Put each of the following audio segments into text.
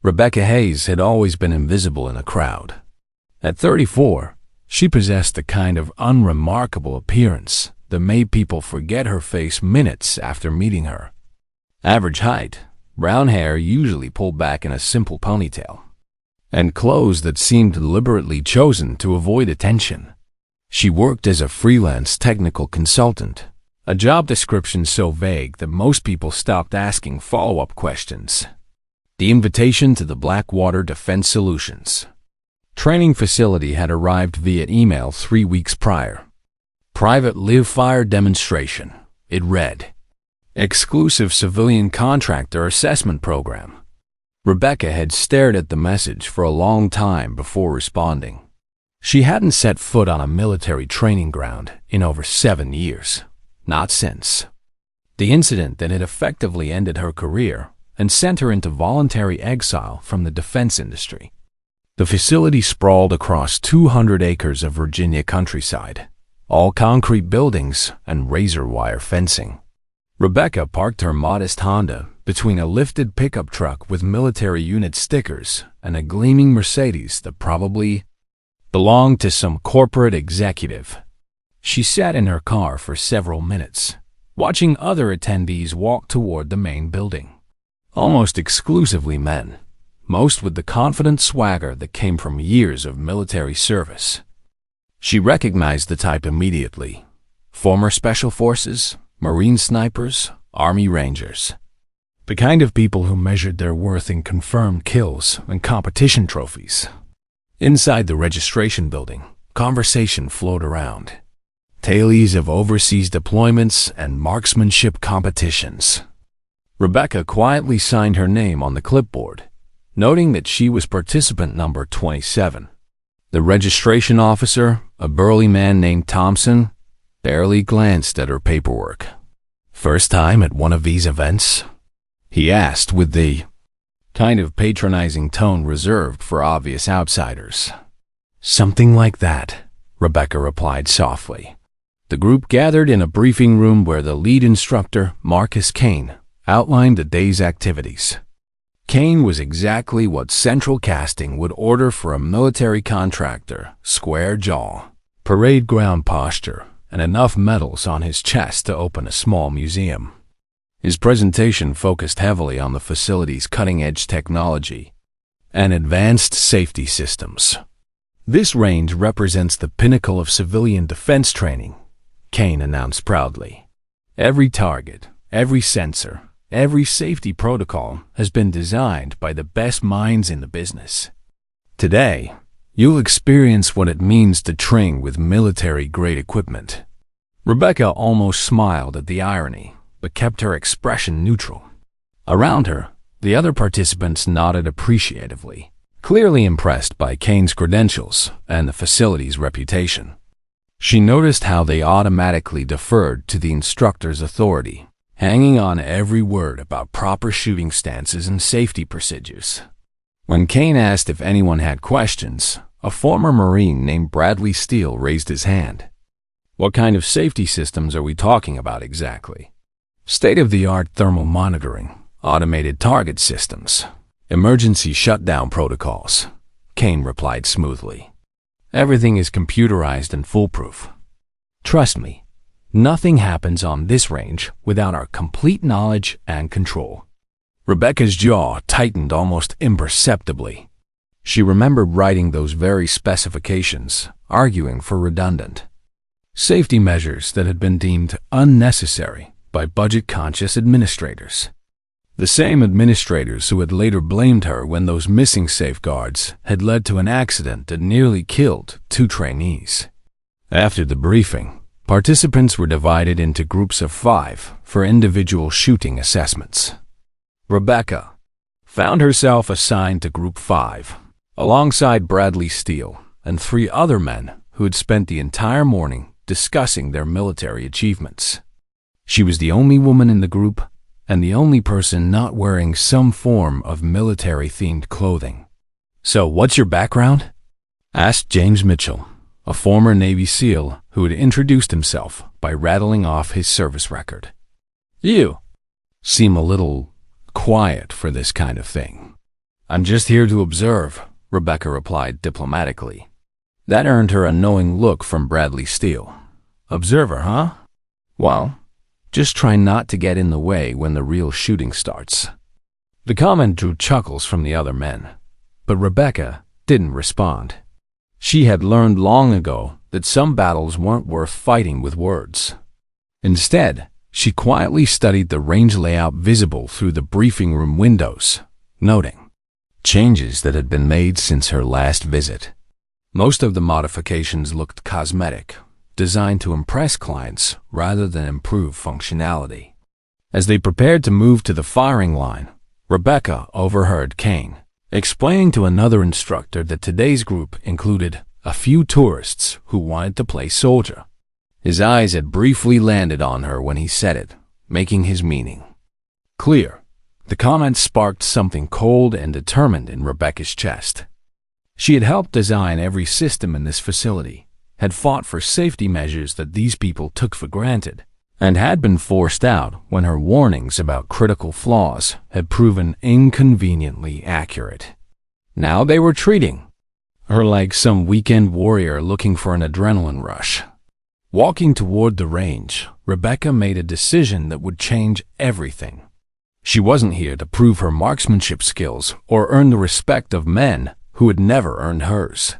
Rebecca Hayes had always been invisible in a crowd. At 34, she possessed a kind of unremarkable appearance that made people forget her face minutes after meeting her. Average height, brown hair usually pulled back in a simple ponytail, and clothes that seemed deliberately chosen to avoid attention. She worked as a freelance technical consultant, a job description so vague that most people stopped asking follow-up questions. The invitation to the Blackwater Defense Solutions training facility had arrived via email 3 weeks prior. Private live-fire demonstration, it read. Exclusive civilian contractor assessment program. Rebecca had stared at the message for a long time before responding. She hadn't set foot on a military training ground in over 7 years. Not since the incident that had effectively ended her career and sent her into voluntary exile from the defense industry. The facility sprawled across 200 acres of Virginia countryside, all concrete buildings and razor wire fencing. Rebecca parked her modest Honda between a lifted pickup truck with military unit stickers and a gleaming Mercedes that probably belonged to some corporate executive. She sat in her car for several minutes, watching other attendees walk toward the main building. Almost exclusively men, most with the confident swagger that came from years of military service. She recognized the type immediately. Former Special Forces, Marine snipers, Army Rangers. The kind of people who measured their worth in confirmed kills and competition trophies. Inside the registration building, conversation flowed around. Tales of overseas deployments and marksmanship competitions. Rebecca quietly signed her name on the clipboard, noting that she was participant number 27. The registration officer, a burly man named Thompson, barely glanced at her paperwork. "First time at one of these events?" he asked with the kind of patronizing tone reserved for obvious outsiders. "Something like that," Rebecca replied softly. The group gathered in a briefing room where the lead instructor, Marcus Kane, outlined the day's activities. Kane was exactly what central casting would order for a military contractor: square jaw, parade ground posture, and enough medals on his chest to open a small museum. His presentation focused heavily on the facility's cutting-edge technology and advanced safety systems. "This range represents the pinnacle of civilian defense training," Kane announced proudly. "Every target, every sensor, every safety protocol has been designed by the best minds in the business. Today, you'll experience what it means to train with military-grade equipment." Rebecca almost smiled at the irony, but kept her expression neutral. Around her, the other participants nodded appreciatively, clearly impressed by Kane's credentials and the facility's reputation. She noticed how they automatically deferred to the instructor's authority, hanging on every word about proper shooting stances and safety procedures. When Kane asked if anyone had questions, a former Marine named Bradley Steele raised his hand. "What kind of safety systems are we talking about exactly?" "State-of-the-art thermal monitoring, automated target systems, emergency shutdown protocols," Kane replied smoothly. "Everything is computerized and foolproof. Trust me, nothing happens on this range without our complete knowledge and control." Rebecca's jaw tightened almost imperceptibly. She remembered writing those very specifications, arguing for redundant safety measures that had been deemed unnecessary by budget-conscious administrators. The same administrators who had later blamed her when those missing safeguards had led to an accident that nearly killed 2 trainees. After the briefing, participants were divided into groups of 5 for individual shooting assessments. Rebecca found herself assigned to Group 5, alongside Bradley Steele and 3 other men who had spent the entire morning discussing their military achievements. She was the only woman in the group and the only person not wearing some form of military-themed clothing. "So what's your background?" asked James Mitchell, a former Navy SEAL who had introduced himself by rattling off his service record. "You seem a little quiet for this kind of thing." "I'm just here to observe," Rebecca replied diplomatically. That earned her a knowing look from Bradley Steele. "Observer, huh? Well, just try not to get in the way when the real shooting starts." The comment drew chuckles from the other men, but Rebecca didn't respond. She had learned long ago that some battles weren't worth fighting with words. Instead, she quietly studied the range layout visible through the briefing room windows, noting changes that had been made since her last visit. Most of the modifications looked cosmetic, designed to impress clients rather than improve functionality. As they prepared to move to the firing line, Rebecca overheard Kane explaining to another instructor that today's group included a few tourists who wanted to play soldier. His eyes had briefly landed on her when he said it, making his meaning clear. The comment sparked something cold and determined in Rebecca's chest. She had helped design every system in this facility, had fought for safety measures that these people took for granted, and had been forced out when her warnings about critical flaws had proven inconveniently accurate. Now they were treating her like some weekend warrior looking for an adrenaline rush. Walking toward the range, Rebecca made a decision that would change everything. She wasn't here to prove her marksmanship skills or earn the respect of men who had never earned hers.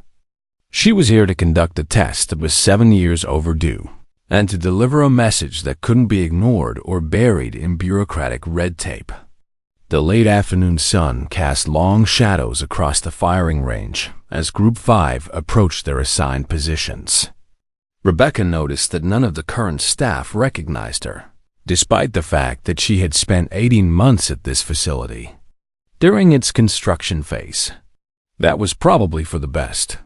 She was here to conduct a test that was 7 years overdue, and to deliver a message that couldn't be ignored or buried in bureaucratic red tape. The late afternoon sun cast long shadows across the firing range as Group 5 approached their assigned positions. Rebecca noticed that none of the current staff recognized her, despite the fact that she had spent 18 months at this facility during its construction phase. That was probably for the best.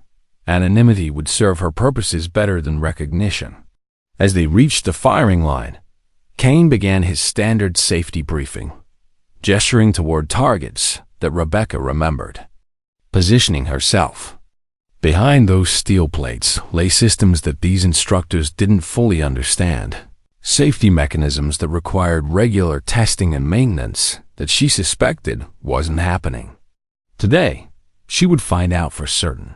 Anonymity would serve her purposes better than recognition. As they reached the firing line, Kane began his standard safety briefing, gesturing toward targets that Rebecca remembered. Positioning herself. Behind those steel plates lay systems that these instructors didn't fully understand. Safety mechanisms that required regular testing and maintenance that she suspected wasn't happening. Today, she would find out for certain.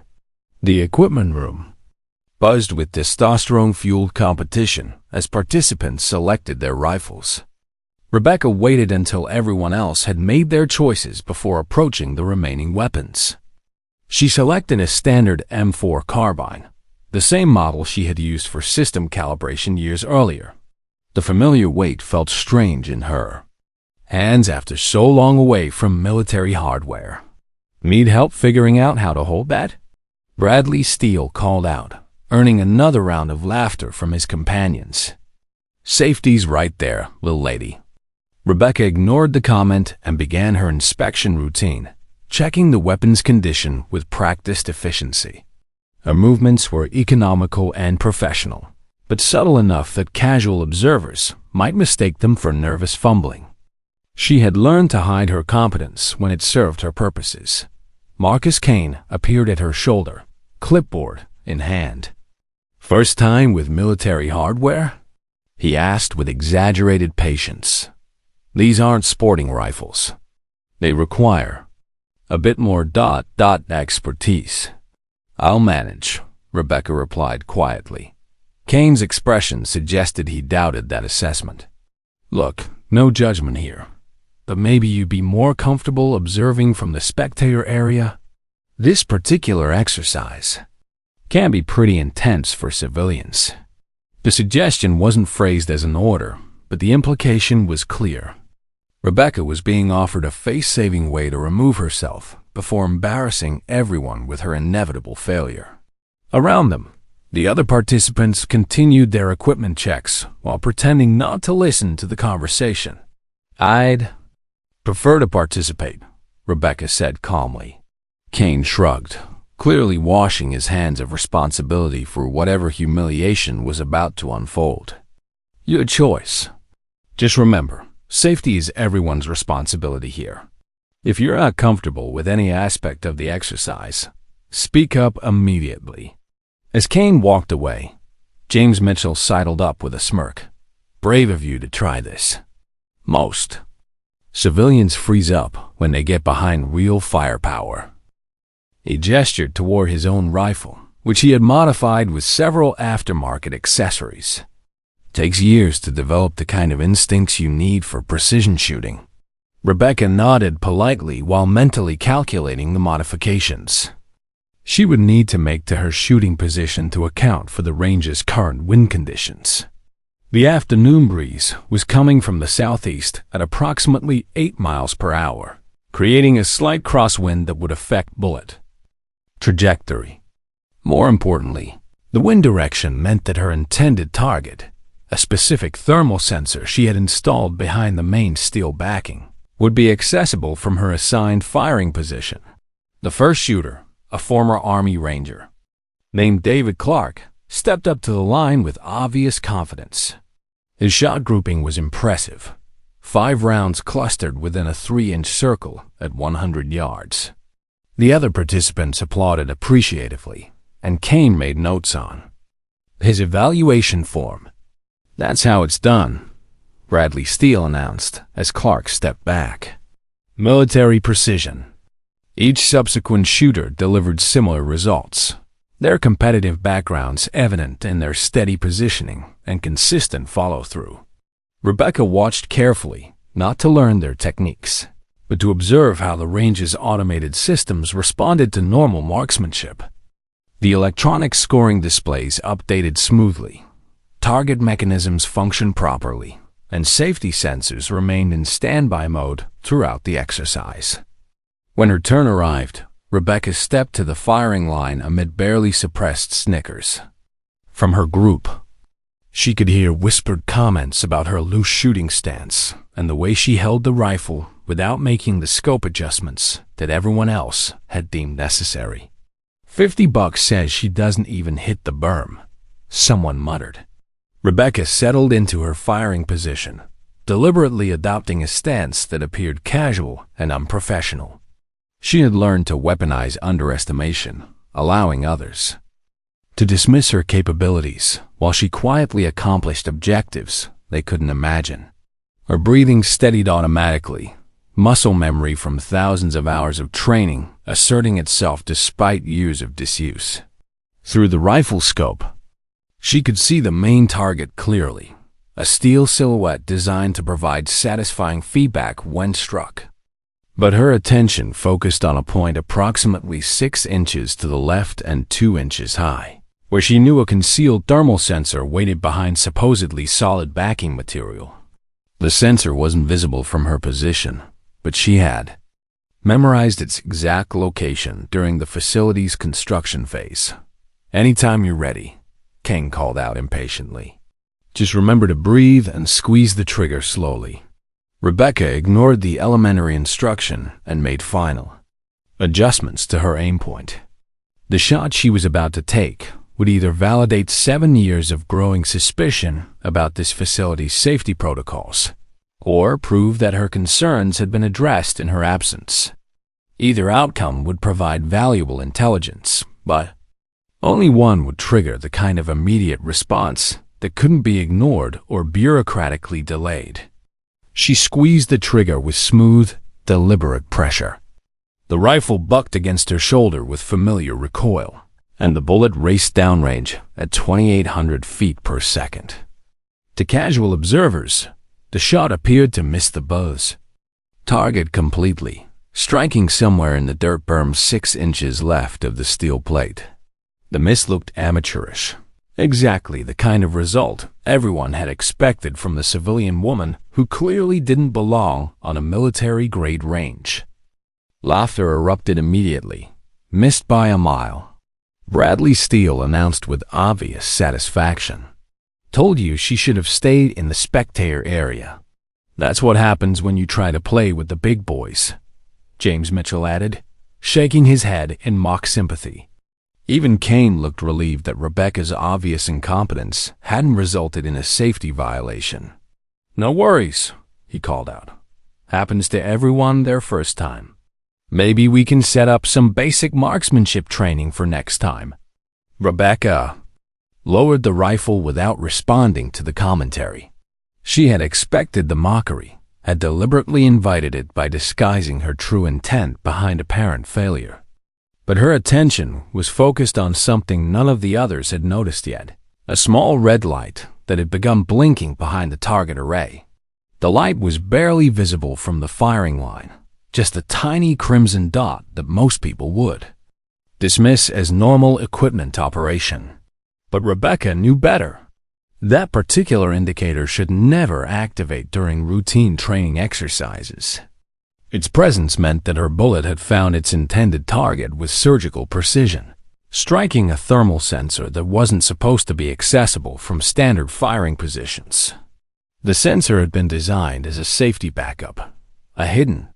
The equipment room buzzed with testosterone-fueled competition as participants selected their rifles. Rebecca waited until everyone else had made their choices before approaching the remaining weapons. She selected a standard M4 carbine, the same model she had used for system calibration years earlier. The familiar weight felt strange in her hands after so long away from military hardware. "Need help figuring out how to hold that?" Bradley Steele called out, earning another round of laughter from his companions. "Safety's right there, little lady." Rebecca ignored the comment and began her inspection routine, checking the weapon's condition with practiced efficiency. Her movements were economical and professional, but subtle enough that casual observers might mistake them for nervous fumbling. She had learned to hide her competence when it served her purposes. Marcus Kane appeared at her shoulder, clipboard in hand. "First time with military hardware?" he asked with exaggerated patience. "These aren't sporting rifles. They require a bit more expertise." "I'll manage," Rebecca replied quietly. Kane's expression suggested he doubted that assessment. "Look, no judgment here, but maybe you'd be more comfortable observing from the spectator area. This particular exercise can be pretty intense for civilians." The suggestion wasn't phrased as an order, but the implication was clear. Rebecca was being offered a face-saving way to remove herself before embarrassing everyone with her inevitable failure. Around them, the other participants continued their equipment checks while pretending not to listen to the conversation. "I'd prefer to participate," Rebecca said calmly. Kane shrugged, clearly washing his hands of responsibility for whatever humiliation was about to unfold. "Your choice. Just remember, safety is everyone's responsibility here. If you're not comfortable with any aspect of the exercise, speak up immediately." As Kane walked away, James Mitchell sidled up with a smirk. "Brave of you to try this." "Most," Civilians freeze up when they get behind real firepower. He gestured toward his own rifle, which he had modified with several aftermarket accessories. Takes years to develop the kind of instincts you need for precision shooting. Rebecca nodded politely while mentally calculating the modifications she would need to make to her shooting position to account for the range's current wind conditions. The afternoon breeze was coming from the southeast at approximately 8 miles per hour, creating a slight crosswind that would affect bullet trajectory. More importantly, the wind direction meant that her intended target, a specific thermal sensor she had installed behind the main steel backing, would be accessible from her assigned firing position. The first shooter, a former Army Ranger named David Clark, stepped up to the line with obvious confidence. His shot grouping was impressive. 5 rounds clustered within a 3-inch circle at 100 yards. The other participants applauded appreciatively, and Kane made notes on his evaluation form. "That's how it's done," Bradley Steele announced as Clark stepped back. "Military precision." Each subsequent shooter delivered similar results, their competitive backgrounds evident in their steady positioning and consistent follow-through. Rebecca watched carefully, not to learn their techniques, but to observe how the range's automated systems responded to normal marksmanship. The electronic scoring displays updated smoothly, target mechanisms functioned properly, and safety sensors remained in standby mode throughout the exercise. When her turn arrived, Rebecca stepped to the firing line amid barely suppressed snickers from her group. She could hear whispered comments about her loose shooting stance and the way she held the rifle without making the scope adjustments that everyone else had deemed necessary. $50 says she doesn't even hit the berm, someone muttered. Rebecca settled into her firing position, deliberately adopting a stance that appeared casual and unprofessional. She had learned to weaponize underestimation, allowing others to dismiss her capabilities while she quietly accomplished objectives they couldn't imagine. Her breathing steadied automatically, muscle memory from thousands of hours of training asserting itself despite years of disuse. Through the rifle scope, she could see the main target clearly, a steel silhouette designed to provide satisfying feedback when struck. But her attention focused on a point approximately 6 inches to the left and 2 inches high, where she knew a concealed thermal sensor waited behind supposedly solid backing material. The sensor wasn't visible from her position, but she had memorized its exact location during the facility's construction phase. "Anytime you're ready," King called out impatiently. "Just remember to breathe and squeeze the trigger slowly." Rebecca ignored the elementary instruction and made final adjustments to her aim point. The shot she was about to take would either validate 7 years of growing suspicion about this facility's safety protocols, or prove that her concerns had been addressed in her absence. Either outcome would provide valuable intelligence, but only one would trigger the kind of immediate response that couldn't be ignored or bureaucratically delayed. She squeezed the trigger with smooth, deliberate pressure. The rifle bucked against her shoulder with familiar recoil, and the bullet raced downrange at 2,800 feet per second. To casual observers, the shot appeared to miss the buzz target completely, striking somewhere in the dirt berm 6 inches left of the steel plate. The miss looked amateurish, exactly the kind of result everyone had expected from the civilian woman who clearly didn't belong on a military-grade range. Laughter erupted immediately, missed by a mile. Bradley Steele announced with obvious satisfaction. "Told you she should have stayed in the spectator area. That's what happens when you try to play with the big boys," James Mitchell added, shaking his head in mock sympathy. Even Kane looked relieved that Rebecca's obvious incompetence hadn't resulted in a safety violation. "No worries," he called out. "Happens to everyone their first time. Maybe we can set up some basic marksmanship training for next time." Rebecca lowered the rifle without responding to the commentary. She had expected the mockery had deliberately invited it by disguising her true intent behind apparent failure. But her attention was focused on something none of the others had noticed yet, a small red light that had begun blinking behind the target array. The light was barely visible from the firing line, just a tiny crimson dot that most people would dismiss as normal equipment operation. But Rebecca knew better. That particular indicator should never activate during routine training exercises. Its presence meant that her bullet had found its intended target with surgical precision, striking a thermal sensor that wasn't supposed to be accessible from standard firing positions. The sensor had been designed as a safety backup, a hidden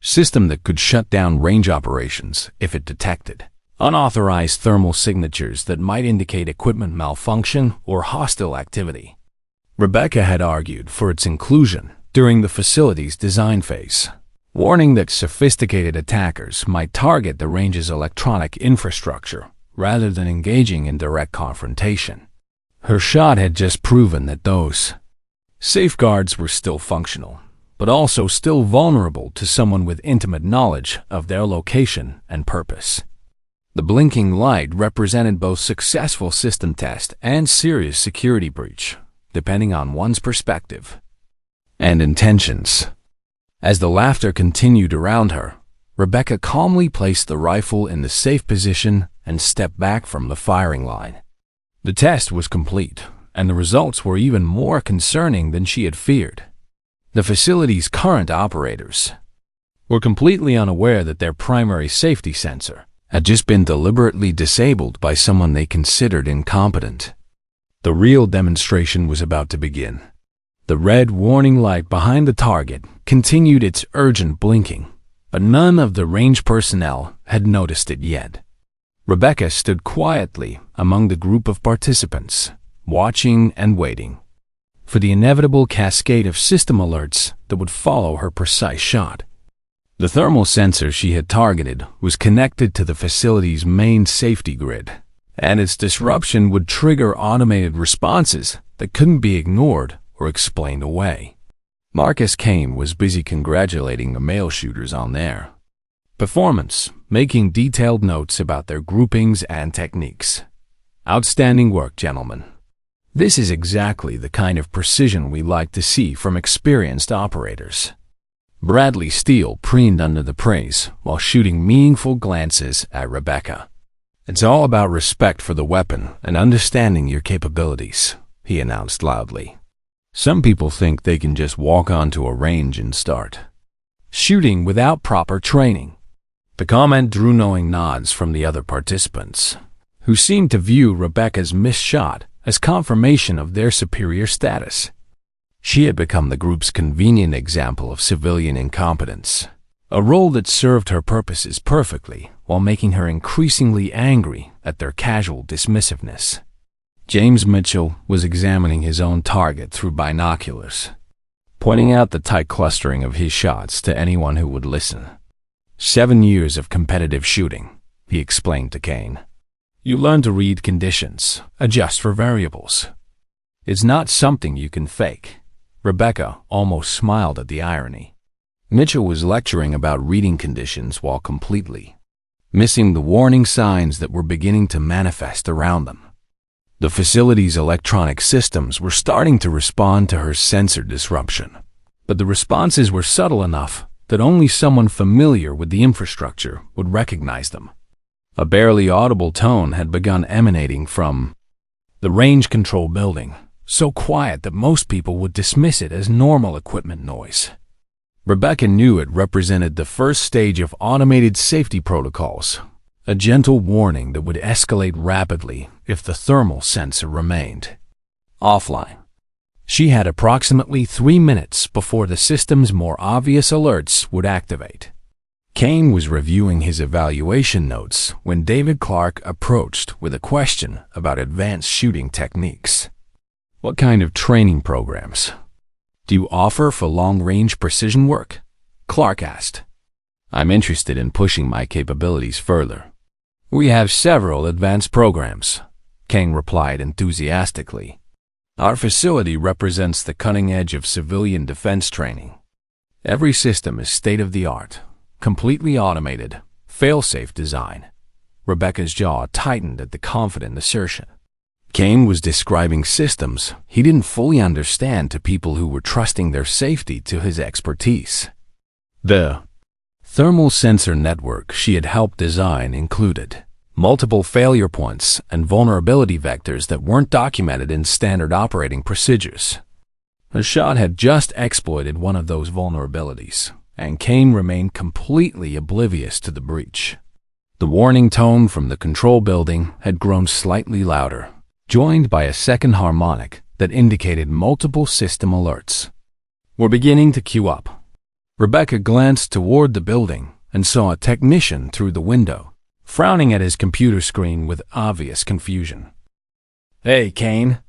system that could shut down range operations if it detected unauthorized thermal signatures that might indicate equipment malfunction or hostile activity. Rebecca had argued for its inclusion during the facility's design phase, warning that sophisticated attackers might target the range's electronic infrastructure rather than engaging in direct confrontation. Her shot had just proven that those safeguards were still functional, but also still vulnerable to someone with intimate knowledge of their location and purpose. The blinking light represented both successful system test and serious security breach, depending on one's perspective and intentions. As the laughter continued around her, Rebecca calmly placed the rifle in the safe position and stepped back from the firing line. The test was complete, and the results were even more concerning than she had feared. The facility's current operators were completely unaware that their primary safety sensor had just been deliberately disabled by someone they considered incompetent. The real demonstration was about to begin. The red warning light behind the target continued its urgent blinking, but none of the range personnel had noticed it yet. Rebecca stood quietly among the group of participants, watching and waiting for the inevitable cascade of system alerts that would follow her precise shot. The thermal sensor she had targeted was connected to the facility's main safety grid, and its disruption would trigger automated responses that couldn't be ignored or explained away. Marcus Kane was busy congratulating the male shooters on their performance, making detailed notes about their groupings and techniques. Outstanding work, gentlemen. This is exactly the kind of precision we like to see from experienced operators. Bradley Steele preened under the praise while shooting meaningful glances at Rebecca. It's all about respect for the weapon and understanding your capabilities, he announced loudly. Some people think they can just walk onto a range and start shooting without proper training. The comment drew knowing nods from the other participants, who seemed to view Rebecca's missed shot as confirmation of their superior status. She had become the group's convenient example of civilian incompetence, a role that served her purposes perfectly while making her increasingly angry at their casual dismissiveness. James Mitchell was examining his own target through binoculars, pointing out the tight clustering of his shots to anyone who would listen. 7 years of competitive shooting, he explained to Kane. You learn to read conditions, adjust for variables. It's not something you can fake. Rebecca almost smiled at the irony. Mitchell was lecturing about reading conditions while completely missing the warning signs that were beginning to manifest around them. The facility's electronic systems were starting to respond to her sensor disruption, but the responses were subtle enough that only someone familiar with the infrastructure would recognize them. A barely audible tone had begun emanating from the range control building, so quiet that most people would dismiss it as normal equipment noise. Rebecca knew it represented the first stage of automated safety protocols, a gentle warning that would escalate rapidly if the thermal sensor remained offline. She had approximately 3 minutes before the system's more obvious alerts would activate. Kane was reviewing his evaluation notes when David Clark approached with a question about advanced shooting techniques. What kind of training programs do you offer for long-range precision work? Clark asked. I'm interested in pushing my capabilities further. We have several advanced programs, Kane replied enthusiastically. Our facility represents the cutting edge of civilian defense training, Every system is state-of-the-art, completely automated, fail-safe design. Rebecca's jaw tightened at the confident assertion. Kane was describing systems he didn't fully understand to people who were trusting their safety to his expertise. The thermal sensor network she had helped design included multiple failure points and vulnerability vectors that weren't documented in standard operating procedures. A shot had just exploited one of those vulnerabilities, and Kane remained completely oblivious to the breach. The warning tone from the control building had grown slightly louder, joined by a second harmonic that indicated multiple system alerts. "We're beginning to queue up." Rebecca glanced toward the building and saw a technician through the window, frowning at his computer screen with obvious confusion. "Hey, Kane,"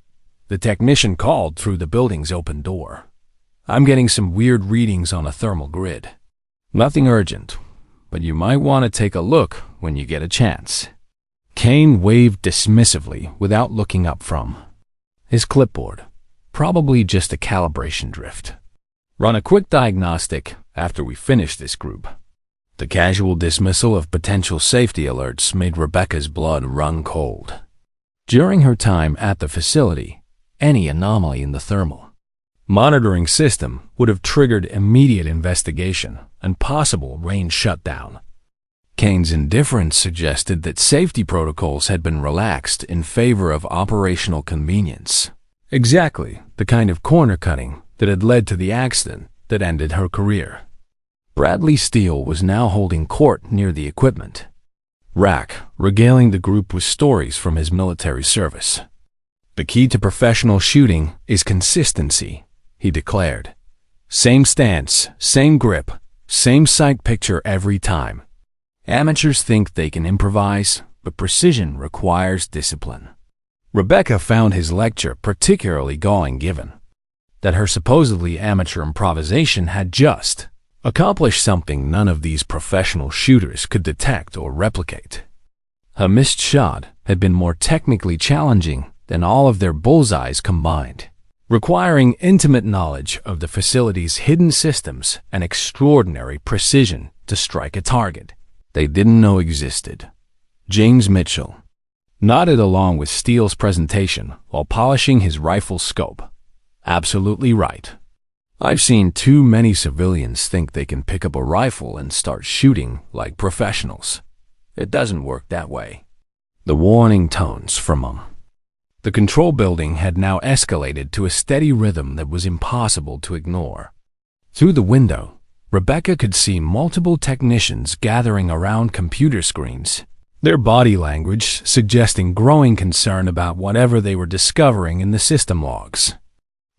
the technician called through the building's open door. "I'm getting some weird readings on a thermal grid. Nothing urgent, but you might want to take a look when you get a chance." Kane waved dismissively without looking up from his clipboard, probably just a calibration drift. "Run a quick diagnostic after we finish this group." The casual dismissal of potential safety alerts made Rebecca's blood run cold. During her time at the facility, any anomaly in the thermal monitoring system would have triggered immediate investigation and possible range shutdown. Kane's indifference suggested that safety protocols had been relaxed in favor of operational convenience. Exactly the kind of corner cutting that had led to the accident that ended her career. Bradley Steele was now holding court near the equipment rack, regaling the group with stories from his military service. "The key to professional shooting is consistency," he declared. "Same stance, same grip, same sight picture every time. Amateurs think they can improvise, but precision requires discipline." Rebecca found his lecture particularly galling, given that her supposedly amateur improvisation had just accomplished something none of these professional shooters could detect or replicate. A missed shot had been more technically challenging than all of their bullseyes combined, requiring intimate knowledge of the facility's hidden systems and extraordinary precision to strike a target they didn't know existed. James Mitchell nodded along with Steele's presentation while polishing his rifle scope. "Absolutely right. I've seen too many civilians think they can pick up a rifle and start shooting like professionals. It doesn't work that way." The warning tones from the control building had now escalated to a steady rhythm that was impossible to ignore. Through the window, Rebecca could see multiple technicians gathering around computer screens, their body language suggesting growing concern about whatever they were discovering in the system logs.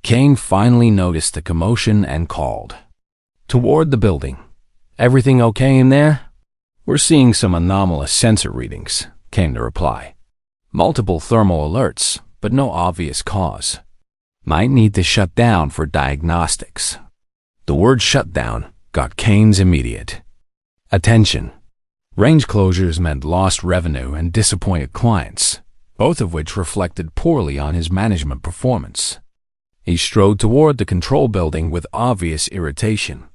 Kane finally noticed the commotion and called toward the building. "Everything okay in there?" "We're seeing some anomalous sensor readings," came the reply. "Multiple thermal alerts, but no obvious cause. Might need to shut down for diagnostics." The word "shutdown" got Kane's immediate attention. Range closures meant lost revenue and disappointed clients, both of which reflected poorly on his management performance. He strode toward the control building with obvious irritation,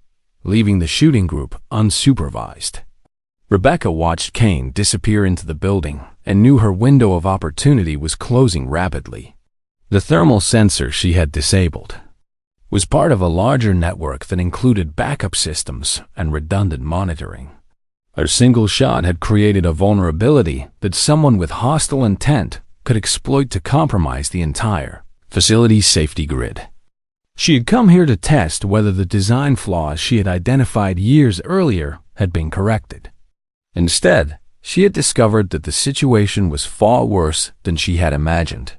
leaving the shooting group unsupervised. Rebecca watched Kane disappear into the building and knew her window of opportunity was closing rapidly. The thermal sensor she had disabled was part of a larger network that included backup systems and redundant monitoring. A single shot had created a vulnerability that someone with hostile intent could exploit to compromise the entire facility's safety grid. She had come here to test whether the design flaws she had identified years earlier had been corrected. Instead, she had discovered that the situation was far worse than she had imagined.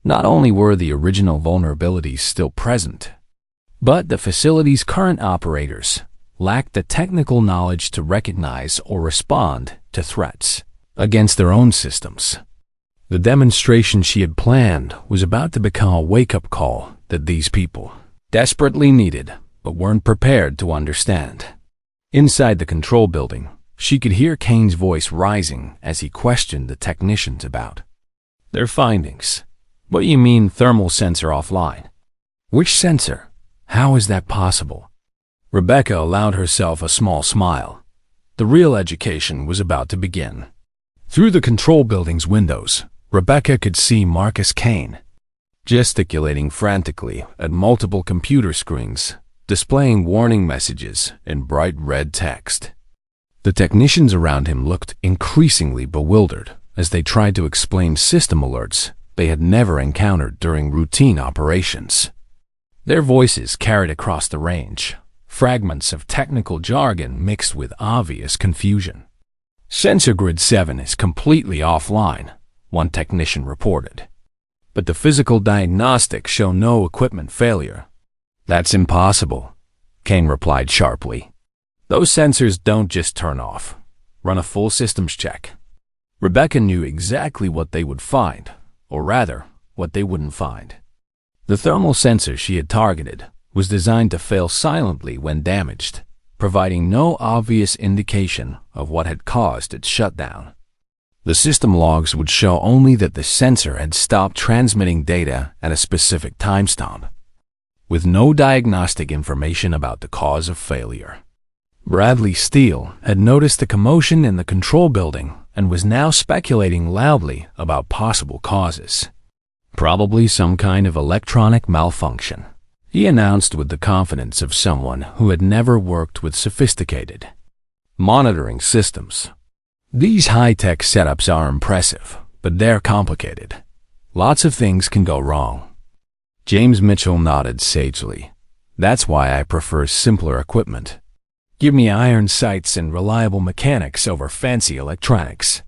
Not only were the original vulnerabilities still present, but the facility's current operators lacked the technical knowledge to recognize or respond to threats against their own systems. The demonstration she had planned was about to become a wake-up call that these people desperately needed but weren't prepared to understand. Inside the control building, she could hear Kane's voice rising as he questioned the technicians about their findings. "What do you mean thermal sensor offline? Which sensor? How is that possible?" Rebecca allowed herself a small smile. The real education was about to begin. Through the control building's windows, Rebecca could see Marcus Kane, gesticulating frantically at multiple computer screens, displaying warning messages in bright red text. The technicians around him looked increasingly bewildered as they tried to explain system alerts they had never encountered during routine operations. Their voices carried across the range, fragments of technical jargon mixed with obvious confusion. "Sensor grid 7 is completely offline," one technician reported. "But the physical diagnostics show no equipment failure." "That's impossible," Kane replied sharply. "Those sensors don't just turn off. Run a full systems check." Rebecca knew exactly what they would find, or rather, what they wouldn't find. The thermal sensor she had targeted was designed to fail silently when damaged, providing no obvious indication of what had caused its shutdown. The system logs would show only that the sensor had stopped transmitting data at a specific timestamp, with no diagnostic information about the cause of failure. Bradley Steele had noticed the commotion in the control building and was now speculating loudly about possible causes. "Probably some kind of electronic malfunction," he announced with the confidence of someone who had never worked with sophisticated monitoring systems. "These high-tech setups are impressive, but they're complicated. Lots of things can go wrong." James Mitchell nodded sagely. "That's why I prefer simpler equipment. Give me iron sights and reliable mechanics over fancy electronics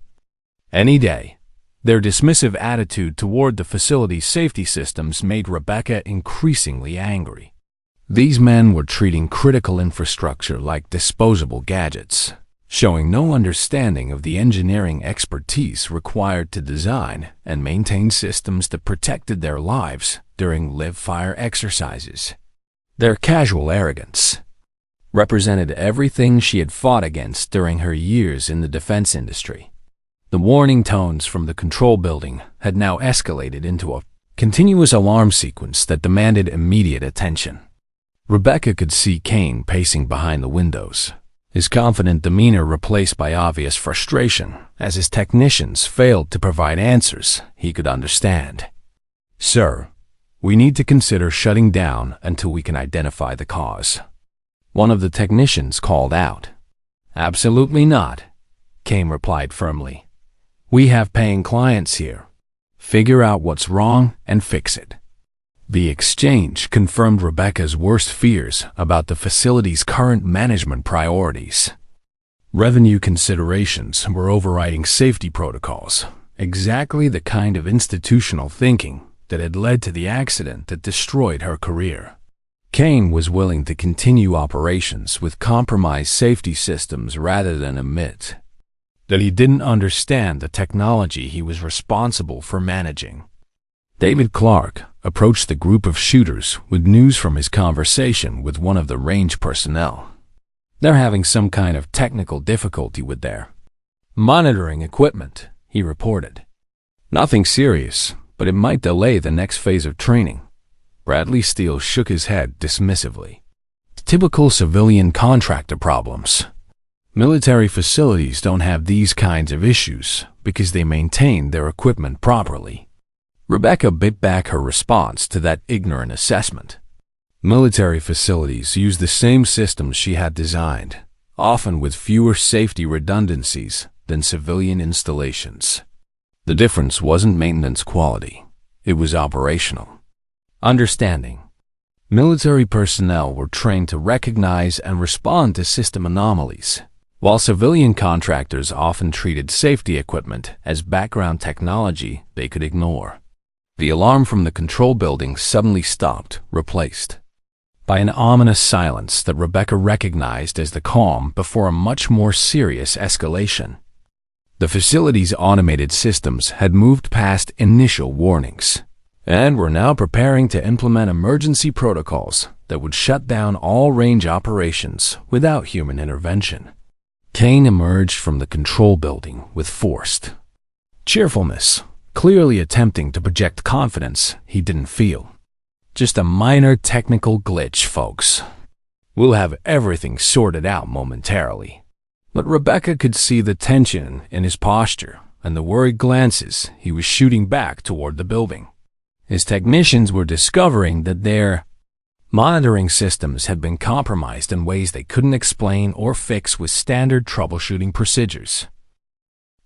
any day." Their dismissive attitude toward the facility's safety systems made Rebecca increasingly angry. These men were treating critical infrastructure like disposable gadgets, showing no understanding of the engineering expertise required to design and maintain systems that protected their lives during live-fire exercises. Their casual arrogance represented everything she had fought against during her years in the defense industry. The warning tones from the control building had now escalated into a continuous alarm sequence that demanded immediate attention. Rebecca could see Kane pacing behind the windows, his confident demeanor replaced by obvious frustration as his technicians failed to provide answers he could understand. "Sir, we need to consider shutting down until we can identify the cause," one of the technicians called out. "Absolutely not," Kane replied firmly. "We have paying clients here. Figure out what's wrong and fix it." The exchange confirmed Rebecca's worst fears about the facility's current management priorities. Revenue considerations were overriding safety protocols, exactly the kind of institutional thinking that had led to the accident that destroyed her career. Kane was willing to continue operations with compromised safety systems rather than admit that he didn't understand the technology he was responsible for managing. David Clark approached the group of shooters with news from his conversation with one of the range personnel. "They're having some kind of technical difficulty with their monitoring equipment," he reported. "Nothing serious, but it might delay the next phase of training." Bradley Steele shook his head dismissively. "Typical civilian contractor problems. Military facilities don't have these kinds of issues because they maintain their equipment properly." Rebecca bit back her response to that ignorant assessment. Military facilities use the same systems she had designed, often with fewer safety redundancies than civilian installations. The difference wasn't maintenance quality, it was operational understanding. Military personnel were trained to recognize and respond to system anomalies, while civilian contractors often treated safety equipment as background technology they could ignore. The alarm from the control building suddenly stopped, replaced by an ominous silence that Rebecca recognized as the calm before a much more serious escalation. The facility's automated systems had moved past initial warnings and were now preparing to implement emergency protocols that would shut down all range operations without human intervention. Kane emerged from the control building with forced cheerfulness, clearly attempting to project confidence he didn't feel. "Just a minor technical glitch, folks," We'll have everything sorted out momentarily." But Rebecca could see the tension in his posture and the worried glances he was shooting back toward the building. His technicians were discovering that their monitoring systems had been compromised in ways they couldn't explain or fix with standard troubleshooting procedures.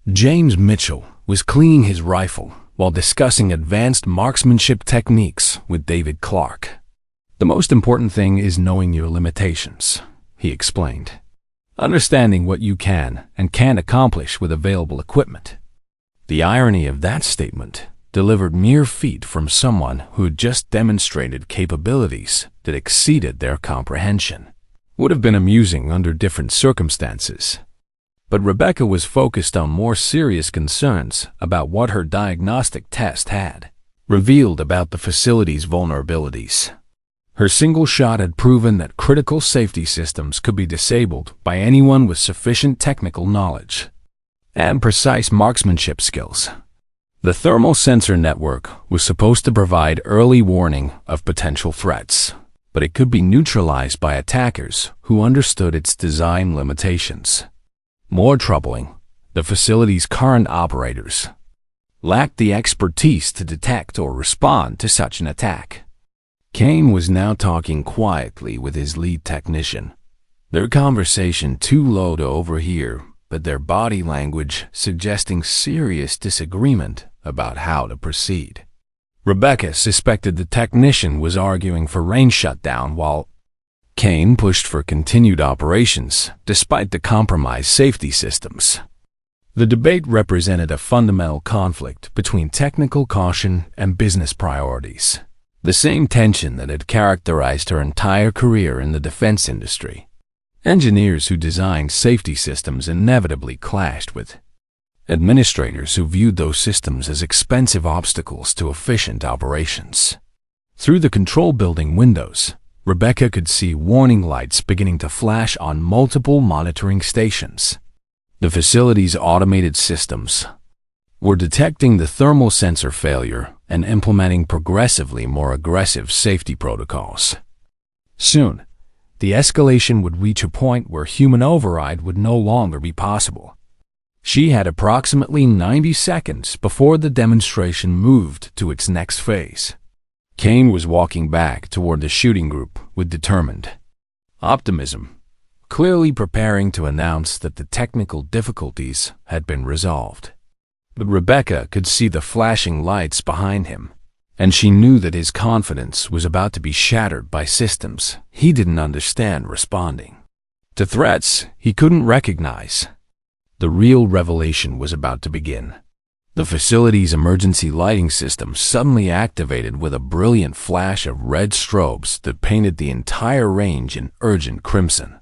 James Mitchell was cleaning his rifle while discussing advanced marksmanship techniques with David Clark. "The most important thing is knowing your limitations," he explained. "Understanding what you can and can't accomplish with available equipment." The irony of that statement, delivered mere feet from someone who had just demonstrated capabilities that exceeded their comprehension, would have been amusing under different circumstances. But Rebecca was focused on more serious concerns about what her diagnostic test had revealed about the facility's vulnerabilities. Her single shot had proven that critical safety systems could be disabled by anyone with sufficient technical knowledge and precise marksmanship skills. The thermal sensor network was supposed to provide early warning of potential threats, but it could be neutralized by attackers who understood its design limitations. More troubling, the facility's current operators lacked the expertise to detect or respond to such an attack. Kane was now talking quietly with his lead technician, their conversation too low to overhear, but their body language suggesting serious disagreement about how to proceed. Rebecca suspected the technician was arguing for range shutdown while Kane pushed for continued operations despite the compromised safety systems. The debate represented a fundamental conflict between technical caution and business priorities, the same tension that had characterized her entire career in the defense industry. Engineers who designed safety systems inevitably clashed with administrators who viewed those systems as expensive obstacles to efficient operations. Through the control building windows, Rebecca could see warning lights beginning to flash on multiple monitoring stations. The facility's automated systems were detecting the thermal sensor failure and implementing progressively more aggressive safety protocols. Soon, the escalation would reach a point where human override would no longer be possible. She had approximately 90 seconds before the demonstration moved to its next phase. Kane was walking back toward the shooting group with determined optimism, clearly preparing to announce that the technical difficulties had been resolved. But Rebecca could see the flashing lights behind him, and she knew that his confidence was about to be shattered by systems he didn't understand responding to threats he couldn't recognize. The real revelation was about to begin. The facility's emergency lighting system suddenly activated with a brilliant flash of red strobes that painted the entire range in urgent crimson.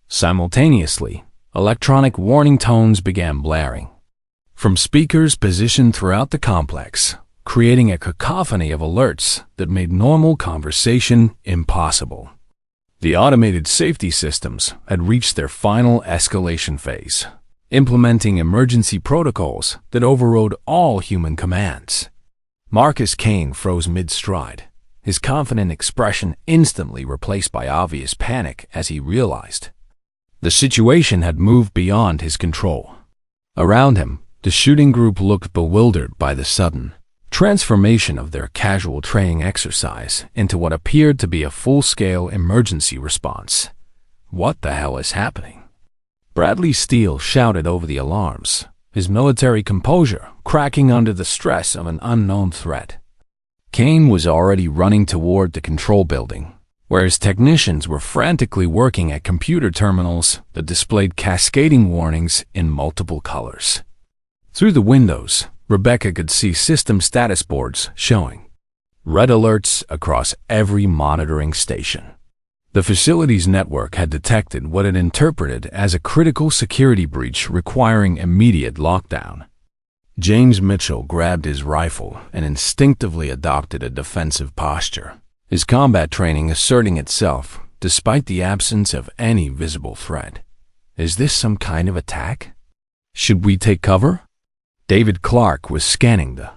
Simultaneously, electronic warning tones began blaring from speakers positioned throughout the complex, creating a cacophony of alerts that made normal conversation impossible. The automated safety systems had reached their final escalation phase, implementing emergency protocols that overrode all human commands. Marcus Kane froze mid-stride, his confident expression instantly replaced by obvious panic as he realized the situation had moved beyond his control. Around him, the shooting group looked bewildered by the sudden transformation of their casual training exercise into what appeared to be a full-scale emergency response. What the hell is happening? Bradley Steele shouted over the alarms, his military composure cracking under the stress of an unknown threat. Kane was already running toward the control building, where his technicians were frantically working at computer terminals that displayed cascading warnings in multiple colors. Through the windows, Rebecca could see system status boards showing red alerts across every monitoring station. The facility's network had detected what it interpreted as a critical security breach requiring immediate lockdown. James Mitchell grabbed his rifle and instinctively adopted a defensive posture, his combat training asserting itself despite the absence of any visible threat. Is this some kind of attack? Should we take cover? David Clark was scanning the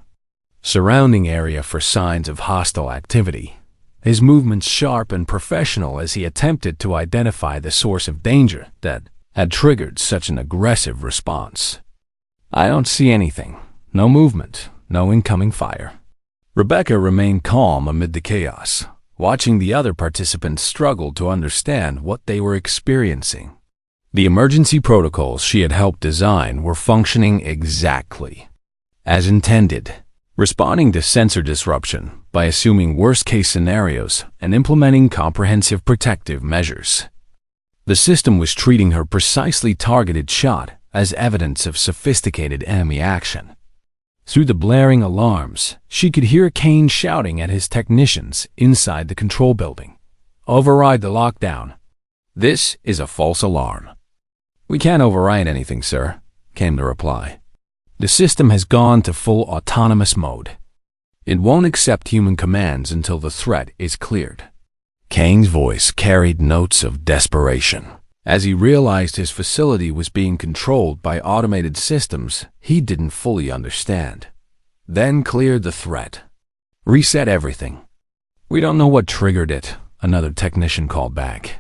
surrounding area for signs of hostile activity, his movements sharp and professional as he attempted to identify the source of danger that had triggered such an aggressive response. "I don't see anything. No movement, no incoming fire." Rebecca remained calm amid the chaos, watching the other participants struggle to understand what they were experiencing. The emergency protocols she had helped design were functioning exactly as intended, responding to sensor disruption by assuming worst-case scenarios and implementing comprehensive protective measures. The system was treating her precisely targeted shot as evidence of sophisticated enemy action. Through the blaring alarms, she could hear Kane shouting at his technicians inside the control building. "Override the lockdown. This is a false alarm." "We can't override anything, sir," came the reply. "The system has gone to full autonomous mode. It won't accept human commands until the threat is cleared." Kane's voice carried notes of desperation. As he realized his facility was being controlled by automated systems he didn't fully understand. "Then clear the threat. Reset everything." "We don't know what triggered it," another technician called back.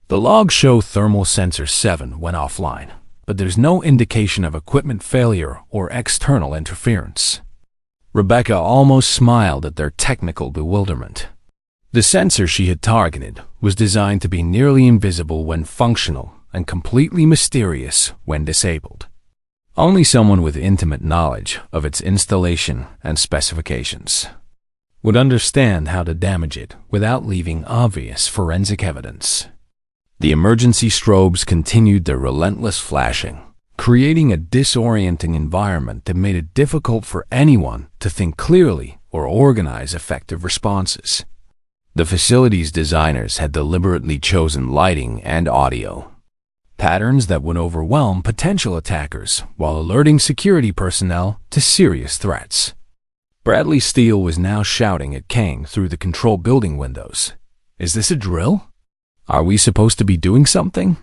"The logs show thermal sensor 7 went offline, but there's no indication of equipment failure or external interference." Rebecca almost smiled at their technical bewilderment. The sensor she had targeted was designed to be nearly invisible when functional and completely mysterious when disabled. Only someone with intimate knowledge of its installation and specifications would understand how to damage it without leaving obvious forensic evidence. The emergency strobes continued their relentless flashing, creating a disorienting environment that made it difficult for anyone to think clearly or organize effective responses. The facility's designers had deliberately chosen lighting and audio patterns that would overwhelm potential attackers while alerting security personnel to serious threats. Bradley Steele was now shouting at Kane through the control building windows. "Is this a drill? Are we supposed to be doing something?"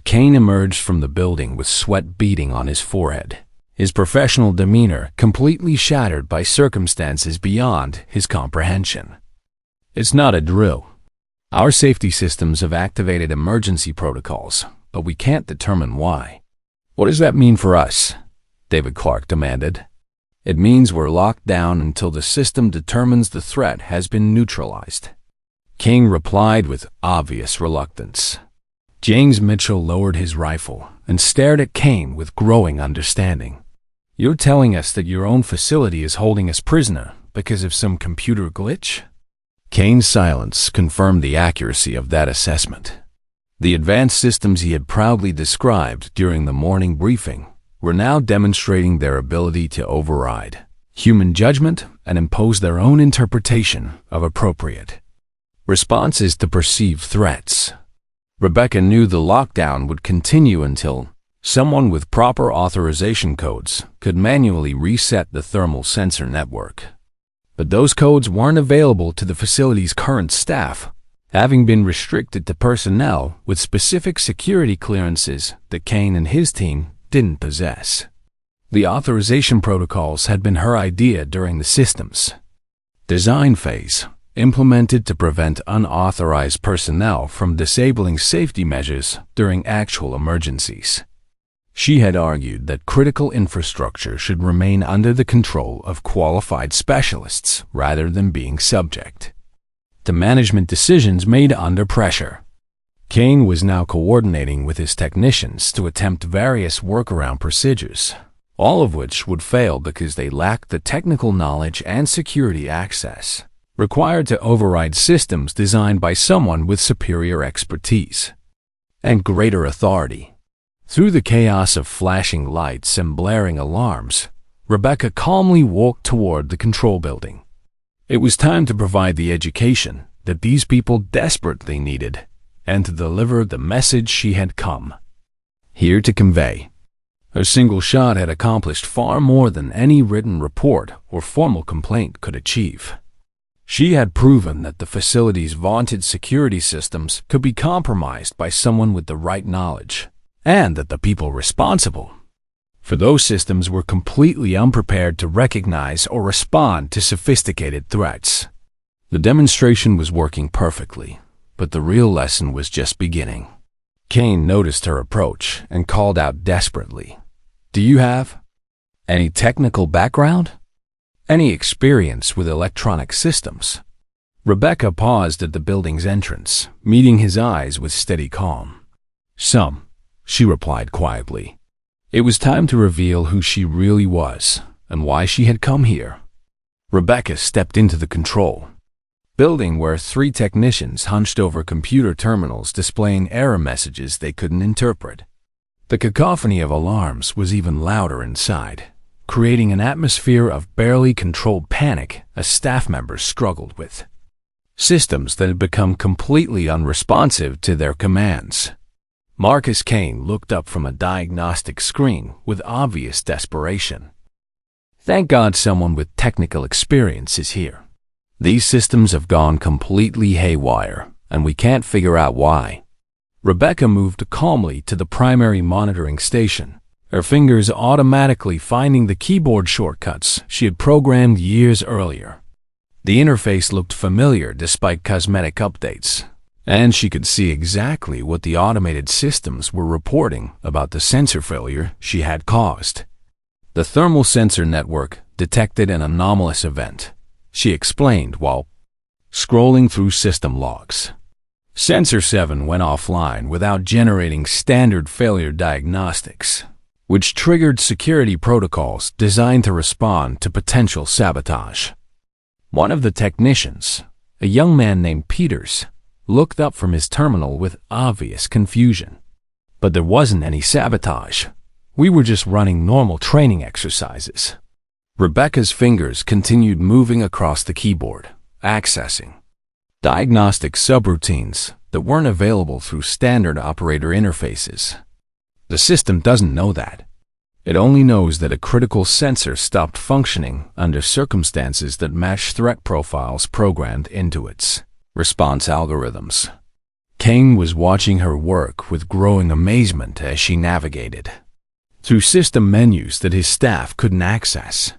Kane emerged from the building with sweat beading on his forehead, his professional demeanor completely shattered by circumstances beyond his comprehension. "It's not a drill. Our safety systems have activated emergency protocols, but we can't determine why." "What does that mean for us?" David Clark demanded. "It means we're locked down until the system determines the threat has been neutralized." King replied with obvious reluctance. James Mitchell lowered his rifle and stared at Kane with growing understanding. "You're telling us that your own facility is holding us prisoner because of some computer glitch?" Kane's silence confirmed the accuracy of that assessment. The advanced systems he had proudly described during the morning briefing were now demonstrating their ability to override human judgment and impose their own interpretation of appropriate responses to perceived threats. Rebecca knew the lockdown would continue until someone with proper authorization codes could manually reset the thermal sensor network. But those codes weren't available to the facility's current staff, having been restricted to personnel with specific security clearances that Kane and his team didn't possess. The authorization protocols had been her idea during the system's design phase, implemented to prevent unauthorized personnel from disabling safety measures during actual emergencies. She had argued that critical infrastructure should remain under the control of qualified specialists rather than being subject to management decisions made under pressure. Kane was now coordinating with his technicians to attempt various workaround procedures, all of which would fail because they lacked the technical knowledge and security access required to override systems designed by someone with superior expertise and greater authority. Through the chaos of flashing lights and blaring alarms, Rebecca calmly walked toward the control building. It was time to provide the education that these people desperately needed and to deliver the message she had come here to convey. Her single shot had accomplished far more than any written report or formal complaint could achieve. She had proven that the facility's vaunted security systems could be compromised by someone with the right knowledge, and that the people responsible for those systems were completely unprepared to recognize or respond to sophisticated threats. The demonstration was working perfectly, but the real lesson was just beginning. Kane noticed her approach and called out desperately, "Do you have any technical background? Any experience with electronic systems?" Rebecca paused at the building's entrance, meeting his eyes with steady calm. "Some," she replied quietly. It was time to reveal who she really was and why she had come here. Rebecca stepped into the control building where 3 technicians hunched over computer terminals displaying error messages they couldn't interpret. The cacophony of alarms was even louder inside, creating an atmosphere of barely controlled panic as staff members struggled with systems that had become completely unresponsive to their commands. Marcus Kane looked up from a diagnostic screen with obvious desperation. "Thank God someone with technical experience is here. These systems have gone completely haywire, and we can't figure out why." Rebecca moved calmly to the primary monitoring station, her fingers automatically finding the keyboard shortcuts she had programmed years earlier. The interface looked familiar despite cosmetic updates, and she could see exactly what the automated systems were reporting about the sensor failure she had caused. The thermal sensor network detected an anomalous event, she explained while scrolling through system logs. Sensor 7 went offline without generating standard failure diagnostics, which triggered security protocols designed to respond to potential sabotage. One of the technicians, a young man named Peters, looked up from his terminal with obvious confusion. "But there wasn't any sabotage. We were just running normal training exercises." Rebecca's fingers continued moving across the keyboard, accessing diagnostic subroutines that weren't available through standard operator interfaces. The system doesn't know that. It only knows that a critical sensor stopped functioning under circumstances that match threat profiles programmed into its response algorithms. Kane was watching her work with growing amazement as she navigated through system menus that his staff couldn't access.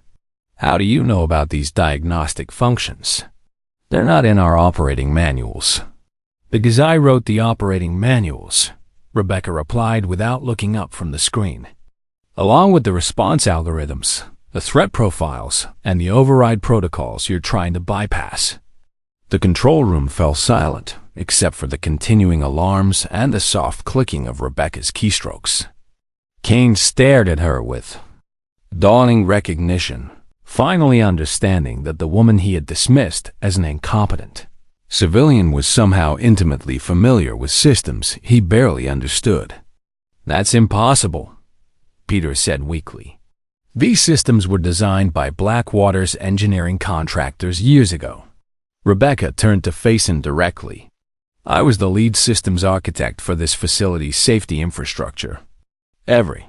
"How do you know about these diagnostic functions?" "They're not in our operating manuals." "Because I wrote the operating manuals," Rebecca replied without looking up from the screen. "Along with the response algorithms, the threat profiles, and the override protocols you're trying to bypass." The control room fell silent, except for the continuing alarms and the soft clicking of Rebecca's keystrokes. Kane stared at her with dawning recognition, finally understanding that the woman he had dismissed as an incompetent civilian was somehow intimately familiar with systems he barely understood. "That's impossible," Peter said weakly. "These systems were designed by Blackwater's engineering contractors years ago." Rebecca turned to face him directly. "I was the lead systems architect for this facility's safety infrastructure. Every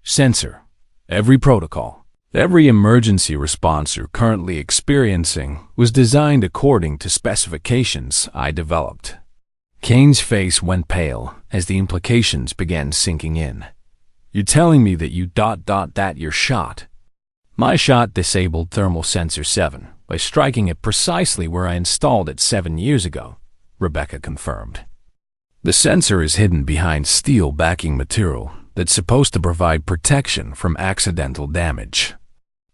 sensor, every protocol, every emergency response you're currently experiencing was designed according to specifications I developed." Kane's face went pale as the implications began sinking in. "You're telling me that that your shot?" "My shot disabled thermal sensor 7 by striking it precisely where I installed it 7 years ago," Rebecca confirmed. "The sensor is hidden behind steel backing material that's supposed to provide protection from accidental damage.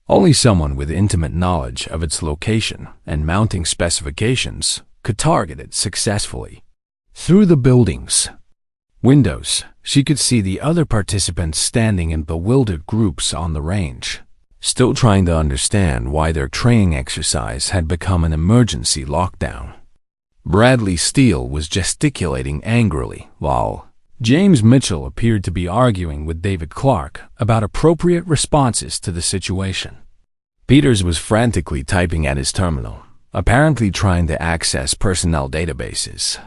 Only someone with intimate knowledge of its location and mounting specifications could target it successfully." Through the building's windows, she could see the other participants standing in bewildered groups on the range, still trying to understand why their training exercise had become an emergency lockdown. Bradley Steele was gesticulating angrily, while James Mitchell appeared to be arguing with David Clark about appropriate responses to the situation. Peters was frantically typing at his terminal, apparently trying to access personnel databases.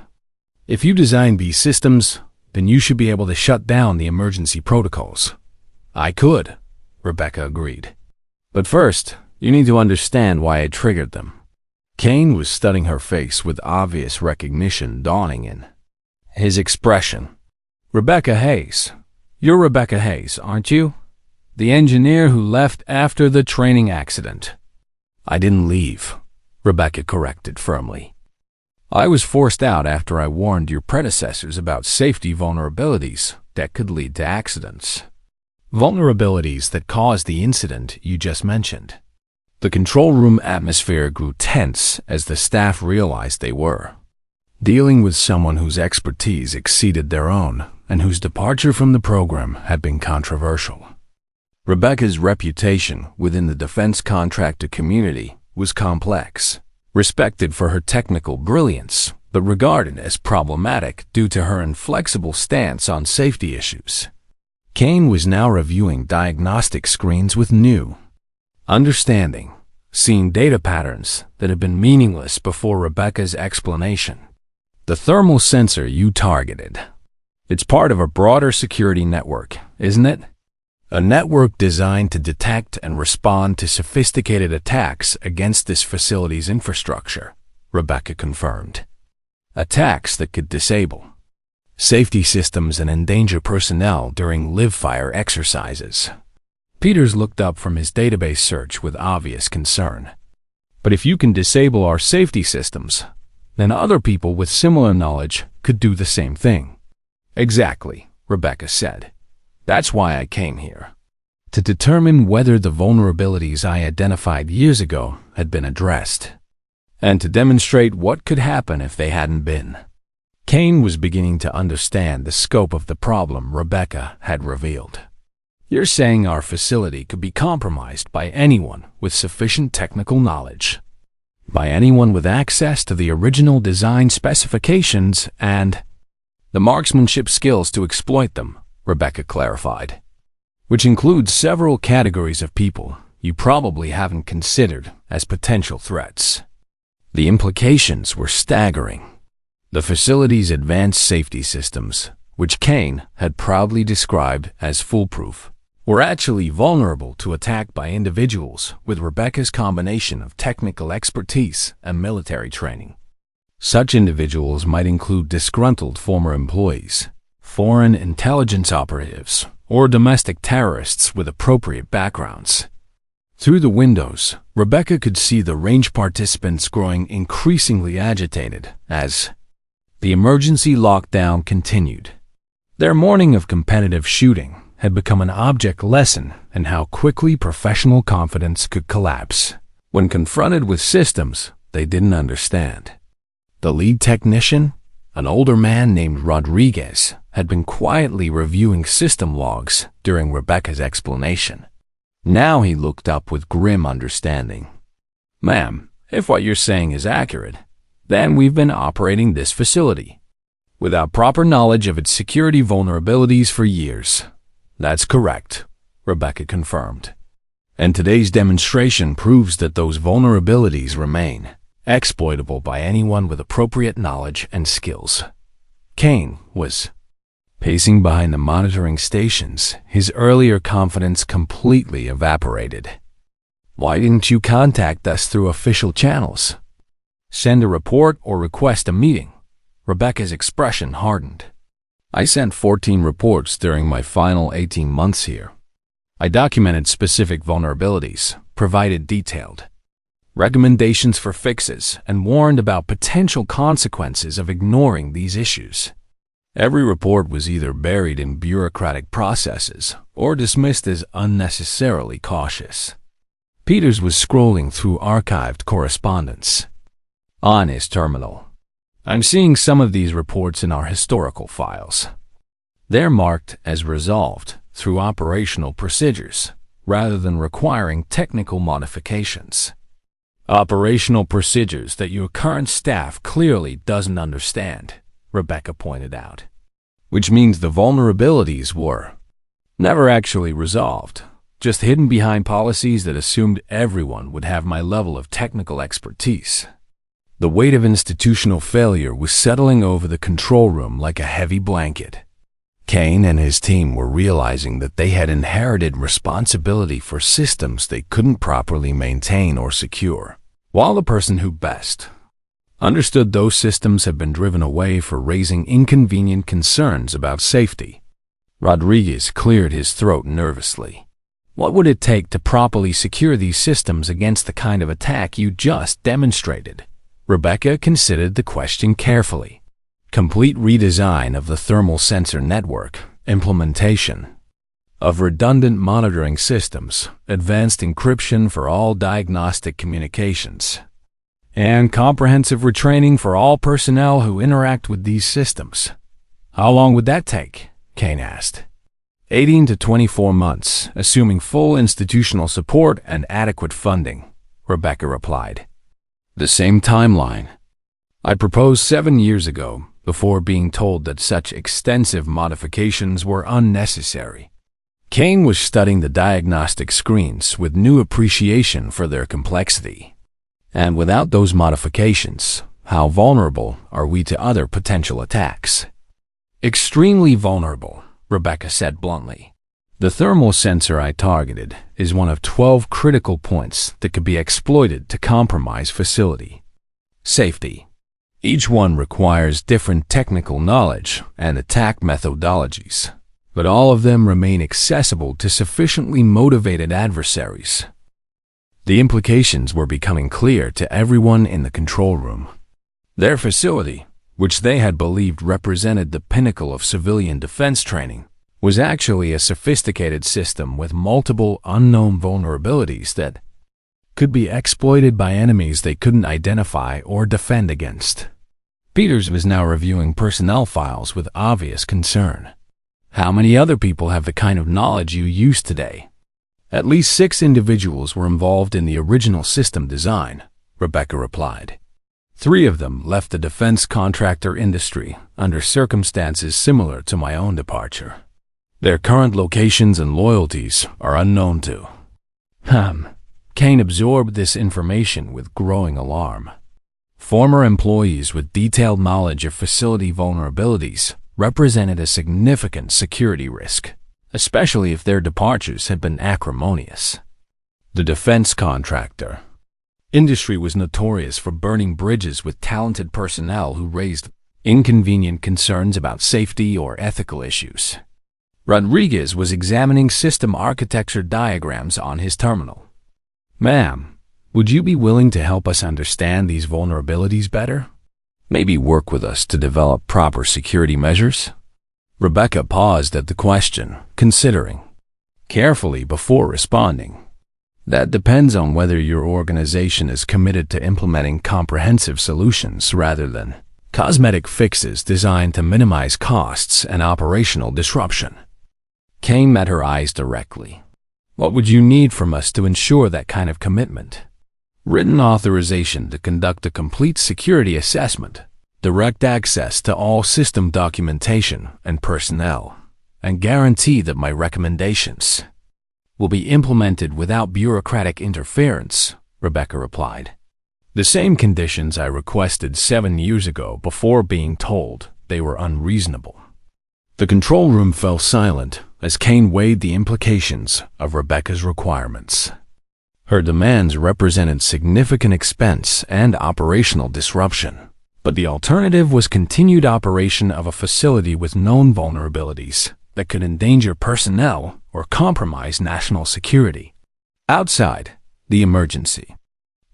"If you design these systems, then you should be able to shut down the emergency protocols." "I could," Rebecca agreed. "But first, you need to understand why I triggered them." Kane was studying her face with obvious recognition dawning in his expression. "Rebecca Hayes. You're Rebecca Hayes, aren't you? The engineer who left after the training accident." "I didn't leave," Rebecca corrected firmly. I was forced out after I warned your predecessors about safety vulnerabilities that could lead to accidents. Vulnerabilities that caused the incident you just mentioned. The control room atmosphere grew tense as the staff realized they were dealing with someone whose expertise exceeded their own and whose departure from the program had been controversial. Rebecca's reputation within the defense contractor community was complex, respected for her technical brilliance, but regarded as problematic due to her inflexible stance on safety issues. Kane was now reviewing diagnostic screens with new understanding, seeing data patterns that had been meaningless before Rebecca's explanation. The thermal sensor you targeted. It's part of a broader security network, isn't it? A network designed to detect and respond to sophisticated attacks against this facility's infrastructure, Rebecca confirmed. Attacks that could disable safety systems and endanger personnel during live-fire exercises. Peters looked up from his database search with obvious concern. But if you can disable our safety systems, then other people with similar knowledge could do the same thing. Exactly, Rebecca said. That's why I came here. To determine whether the vulnerabilities I identified years ago had been addressed, and to demonstrate what could happen if they hadn't been. Kane was beginning to understand the scope of the problem Rebecca had revealed. You're saying our facility could be compromised by anyone with sufficient technical knowledge, by anyone with access to the original design specifications and the marksmanship skills to exploit them, Rebecca clarified, which includes several categories of people you probably haven't considered as potential threats. The implications were staggering. The facility's advanced safety systems, which Kane had proudly described as foolproof, were actually vulnerable to attack by individuals with Rebecca's combination of technical expertise and military training. Such individuals might include disgruntled former employees, foreign intelligence operatives, or domestic terrorists with appropriate backgrounds. Through the windows, Rebecca could see the range participants growing increasingly agitated as the emergency lockdown continued. Their morning of competitive shooting had become an object lesson in how quickly professional confidence could collapse when confronted with systems they didn't understand. The lead technician, an older man named Rodriguez, had been quietly reviewing system logs during Rebecca's explanation. Now he looked up with grim understanding. Ma'am, if what you're saying is accurate, then we've been operating this facility without proper knowledge of its security vulnerabilities for years. That's correct, Rebecca confirmed. And today's demonstration proves that those vulnerabilities remain exploitable by anyone with appropriate knowledge and skills. Kane was pacing behind the monitoring stations, his earlier confidence completely evaporated. Why didn't you contact us through official channels? Send a report or request a meeting? Rebecca's expression hardened. I sent 14 reports during my final 18 months here. I documented specific vulnerabilities, provided detailed recommendations for fixes, and warned about potential consequences of ignoring these issues. Every report was either buried in bureaucratic processes or dismissed as unnecessarily cautious. Peters was scrolling through archived correspondence on his terminal. I'm seeing some of these reports in our historical files. They're marked as resolved through operational procedures rather than requiring technical modifications. Operational procedures that your current staff clearly doesn't understand, Rebecca pointed out. Which means the vulnerabilities were never actually resolved, just hidden behind policies that assumed everyone would have my level of technical expertise. The weight of institutional failure was settling over the control room like a heavy blanket. Kane and his team were realizing that they had inherited responsibility for systems they couldn't properly maintain or secure, while the person who best understood those systems had been driven away for raising inconvenient concerns about safety. Rodriguez cleared his throat nervously. What would it take to properly secure these systems against the kind of attack you just demonstrated? Rebecca considered the question carefully. Complete redesign of the thermal sensor network, implementation of redundant monitoring systems, advanced encryption for all diagnostic communications, and comprehensive retraining for all personnel who interact with these systems. How long would that take? Kane asked. 18 to 24 months, assuming full institutional support and adequate funding, Rebecca replied. The same timeline I proposed 7 years ago, before being told that such extensive modifications were unnecessary. Kane was studying the diagnostic screens with new appreciation for their complexity. And without those modifications, how vulnerable are we to other potential attacks? Extremely vulnerable, Rebecca said bluntly. The thermal sensor I targeted is one of 12 critical points that could be exploited to compromise facility safety. Each one requires different technical knowledge and attack methodologies, but all of them remain accessible to sufficiently motivated adversaries. The implications were becoming clear to everyone in the control room. Their facility, which they had believed represented the pinnacle of civilian defense training, was actually a sophisticated system with multiple unknown vulnerabilities that could be exploited by enemies they couldn't identify or defend against. Peters was now reviewing personnel files with obvious concern. How many other people have the kind of knowledge you use today? At least 6 individuals were involved in the original system design, Rebecca replied. 3 of them left the defense contractor industry under circumstances similar to my own departure. Their current locations and loyalties are unknown to. Kane absorbed this information with growing alarm. Former employees with detailed knowledge of facility vulnerabilities represented a significant security risk, especially if their departures had been acrimonious. The defense contractor industry was notorious for burning bridges with talented personnel who raised inconvenient concerns about safety or ethical issues. Rodriguez was examining system architecture diagrams on his terminal. Ma'am, would you be willing to help us understand these vulnerabilities better? Maybe work with us to develop proper security measures? Rebecca paused at the question, considering carefully before responding. That depends on whether your organization is committed to implementing comprehensive solutions rather than cosmetic fixes designed to minimize costs and operational disruption. Kane met her eyes directly. What would you need from us to ensure that kind of commitment? Written authorization to conduct a complete security assessment, direct access to all system documentation and personnel, and guarantee that my recommendations will be implemented without bureaucratic interference, Rebecca replied. The same conditions I requested 7 years ago before being told they were unreasonable. The control room fell silent as Kane weighed the implications of Rebecca's requirements. Her demands represented significant expense and operational disruption, but the alternative was continued operation of a facility with known vulnerabilities that could endanger personnel or compromise national security. Outside, the emergency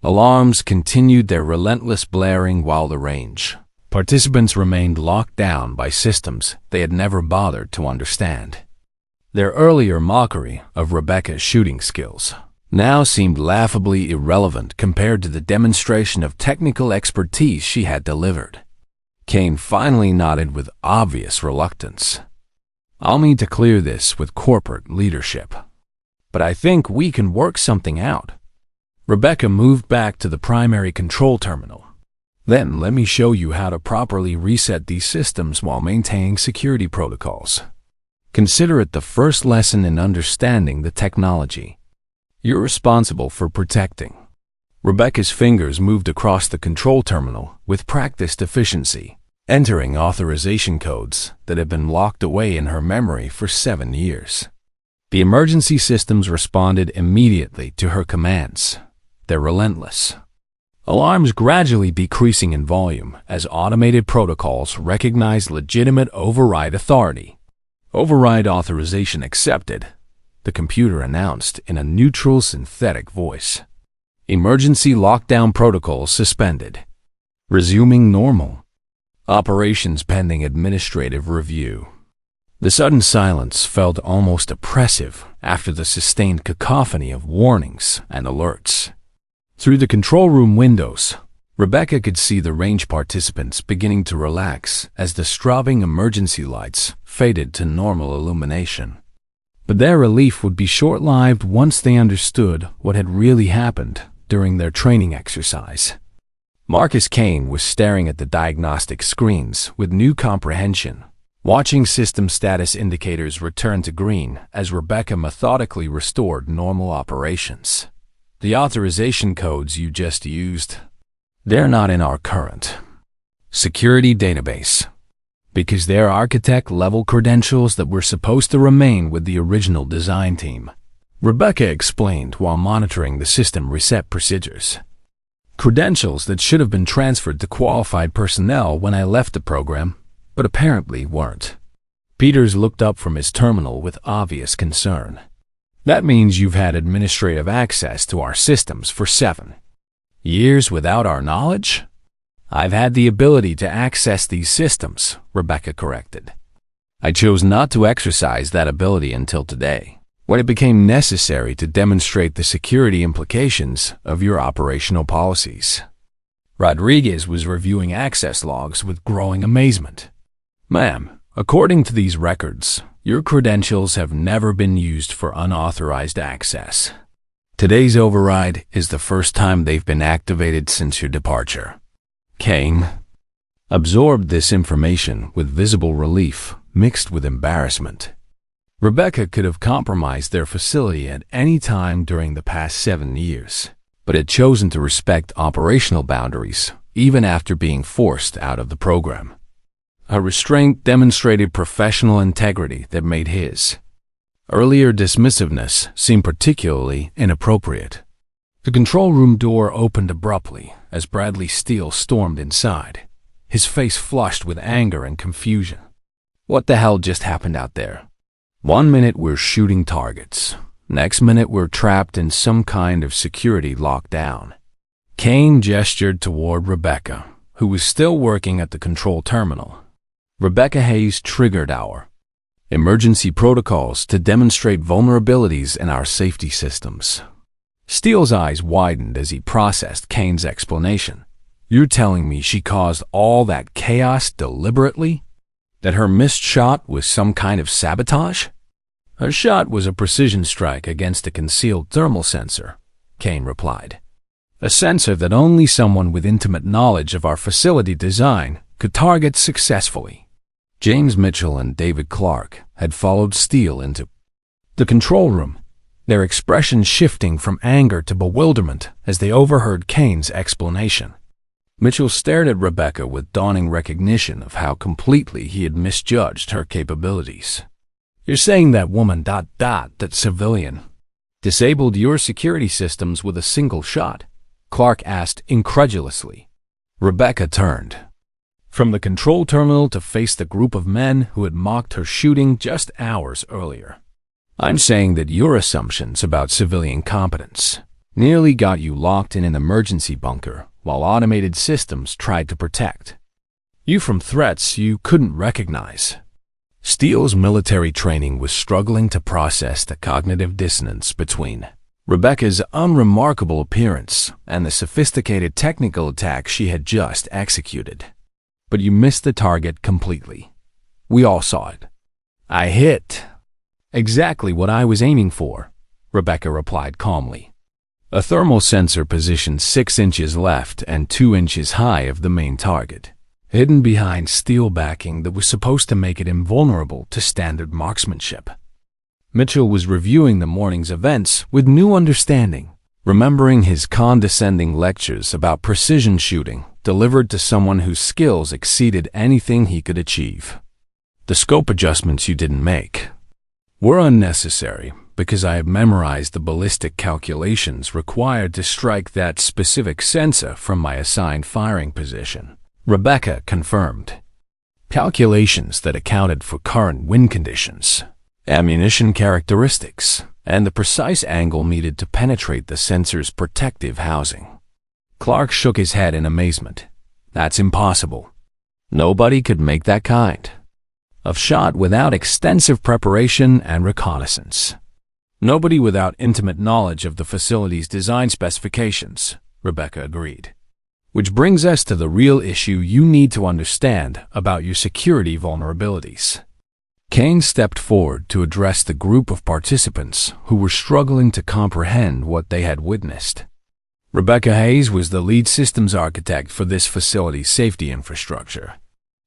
alarms continued their relentless blaring while the range participants remained locked down by systems they had never bothered to understand. Their earlier mockery of Rebecca's shooting skills now seemed laughably irrelevant compared to the demonstration of technical expertise she had delivered. Kane finally nodded with obvious reluctance. I'll need to clear this with corporate leadership, but I think we can work something out. Rebecca moved back to the primary control terminal. Then let me show you how to properly reset these systems while maintaining security protocols. Consider it the first lesson in understanding the technology you're responsible for protecting. Rebecca's fingers moved across the control terminal with practiced efficiency, entering authorization codes that had been locked away in her memory for 7 years. The emergency systems responded immediately to her commands. They're relentless. Alarms gradually decreasing in volume as automated protocols recognize legitimate override authority. Override authorization accepted. the computer announced in a neutral synthetic voice. Emergency lockdown protocols suspended. Resuming normal. Operations pending administrative review. The sudden silence felt almost oppressive after the sustained cacophony of warnings and alerts. Through the control room windows, Rebecca could see the range participants beginning to relax as the strobing emergency lights faded to normal illumination. But their relief would be short-lived once they understood what had really happened during their training exercise. Marcus Kane was staring at the diagnostic screens with new comprehension, watching system status indicators return to green as Rebecca methodically restored normal operations. The authorization codes you just used, they're not in our current security database because they're architect-level credentials that were supposed to remain with the original design team, Rebecca explained while monitoring the system reset procedures. Credentials that should have been transferred to qualified personnel when I left the program, but apparently weren't. Peters looked up from his terminal with obvious concern. That means you've had administrative access to our systems for 7 years without our knowledge? I've had the ability to access these systems, Rebecca corrected. I chose not to exercise that ability until today, when it became necessary to demonstrate the security implications of your operational policies. Rodriguez was reviewing access logs with growing amazement. Ma'am, according to these records, your credentials have never been used for unauthorized access. Today's override is the first time they've been activated since your departure. Kane absorbed this information with visible relief mixed with embarrassment. Rebecca could have compromised their facility at any time during the past 7 years, but had chosen to respect operational boundaries even after being forced out of the program. A restraint demonstrated professional integrity that made his earlier dismissiveness seem particularly inappropriate. The control room door opened abruptly as Bradley Steele stormed inside, his face flushed with anger and confusion. What the hell just happened out there? 1 minute we're shooting targets. Next minute we're trapped in some kind of security lockdown. Kane gestured toward Rebecca, who was still working at the control terminal. Rebecca Hayes triggered our emergency protocols to demonstrate vulnerabilities in our safety systems. Steele's eyes widened as he processed Kane's explanation. You're telling me she caused all that chaos deliberately? That her missed shot was some kind of sabotage? Her shot was a precision strike against a concealed thermal sensor, Kane replied. A sensor that only someone with intimate knowledge of our facility design could target successfully. James Mitchell and David Clark had followed Steele into the control room, their expressions shifting from anger to bewilderment as they overheard Kane's explanation. Mitchell stared at Rebecca with dawning recognition of how completely he had misjudged her capabilities. You're saying that woman ... that civilian disabled your security systems with a single shot? Clark asked incredulously. Rebecca turned from the control terminal to face the group of men who had mocked her shooting just hours earlier. I'm saying that your assumptions about civilian competence nearly got you locked in an emergency bunker while automated systems tried to protect you from threats you couldn't recognize. Steele's military training was struggling to process the cognitive dissonance between Rebecca's unremarkable appearance and the sophisticated technical attack she had just executed. But you missed the target completely. We all saw it. I hit exactly what I was aiming for, Rebecca replied calmly. A thermal sensor positioned 6 inches left and 2 inches high of the main target, hidden behind steel backing that was supposed to make it invulnerable to standard marksmanship. Mitchell was reviewing the morning's events with new understanding, remembering his condescending lectures about precision shooting delivered to someone whose skills exceeded anything he could achieve. The scope adjustments you didn't make were unnecessary because I had memorized the ballistic calculations required to strike that specific sensor from my assigned firing position, Rebecca confirmed. Calculations that accounted for current wind conditions, ammunition characteristics, and the precise angle needed to penetrate the sensor's protective housing. Clark shook his head in amazement. That's impossible. Nobody could make that kind of shot without extensive preparation and reconnaissance. Nobody without intimate knowledge of the facility's design specifications, Rebecca agreed. Which brings us to the real issue you need to understand about your security vulnerabilities. Kane stepped forward to address the group of participants who were struggling to comprehend what they had witnessed. Rebecca Hayes was the lead systems architect for this facility's safety infrastructure.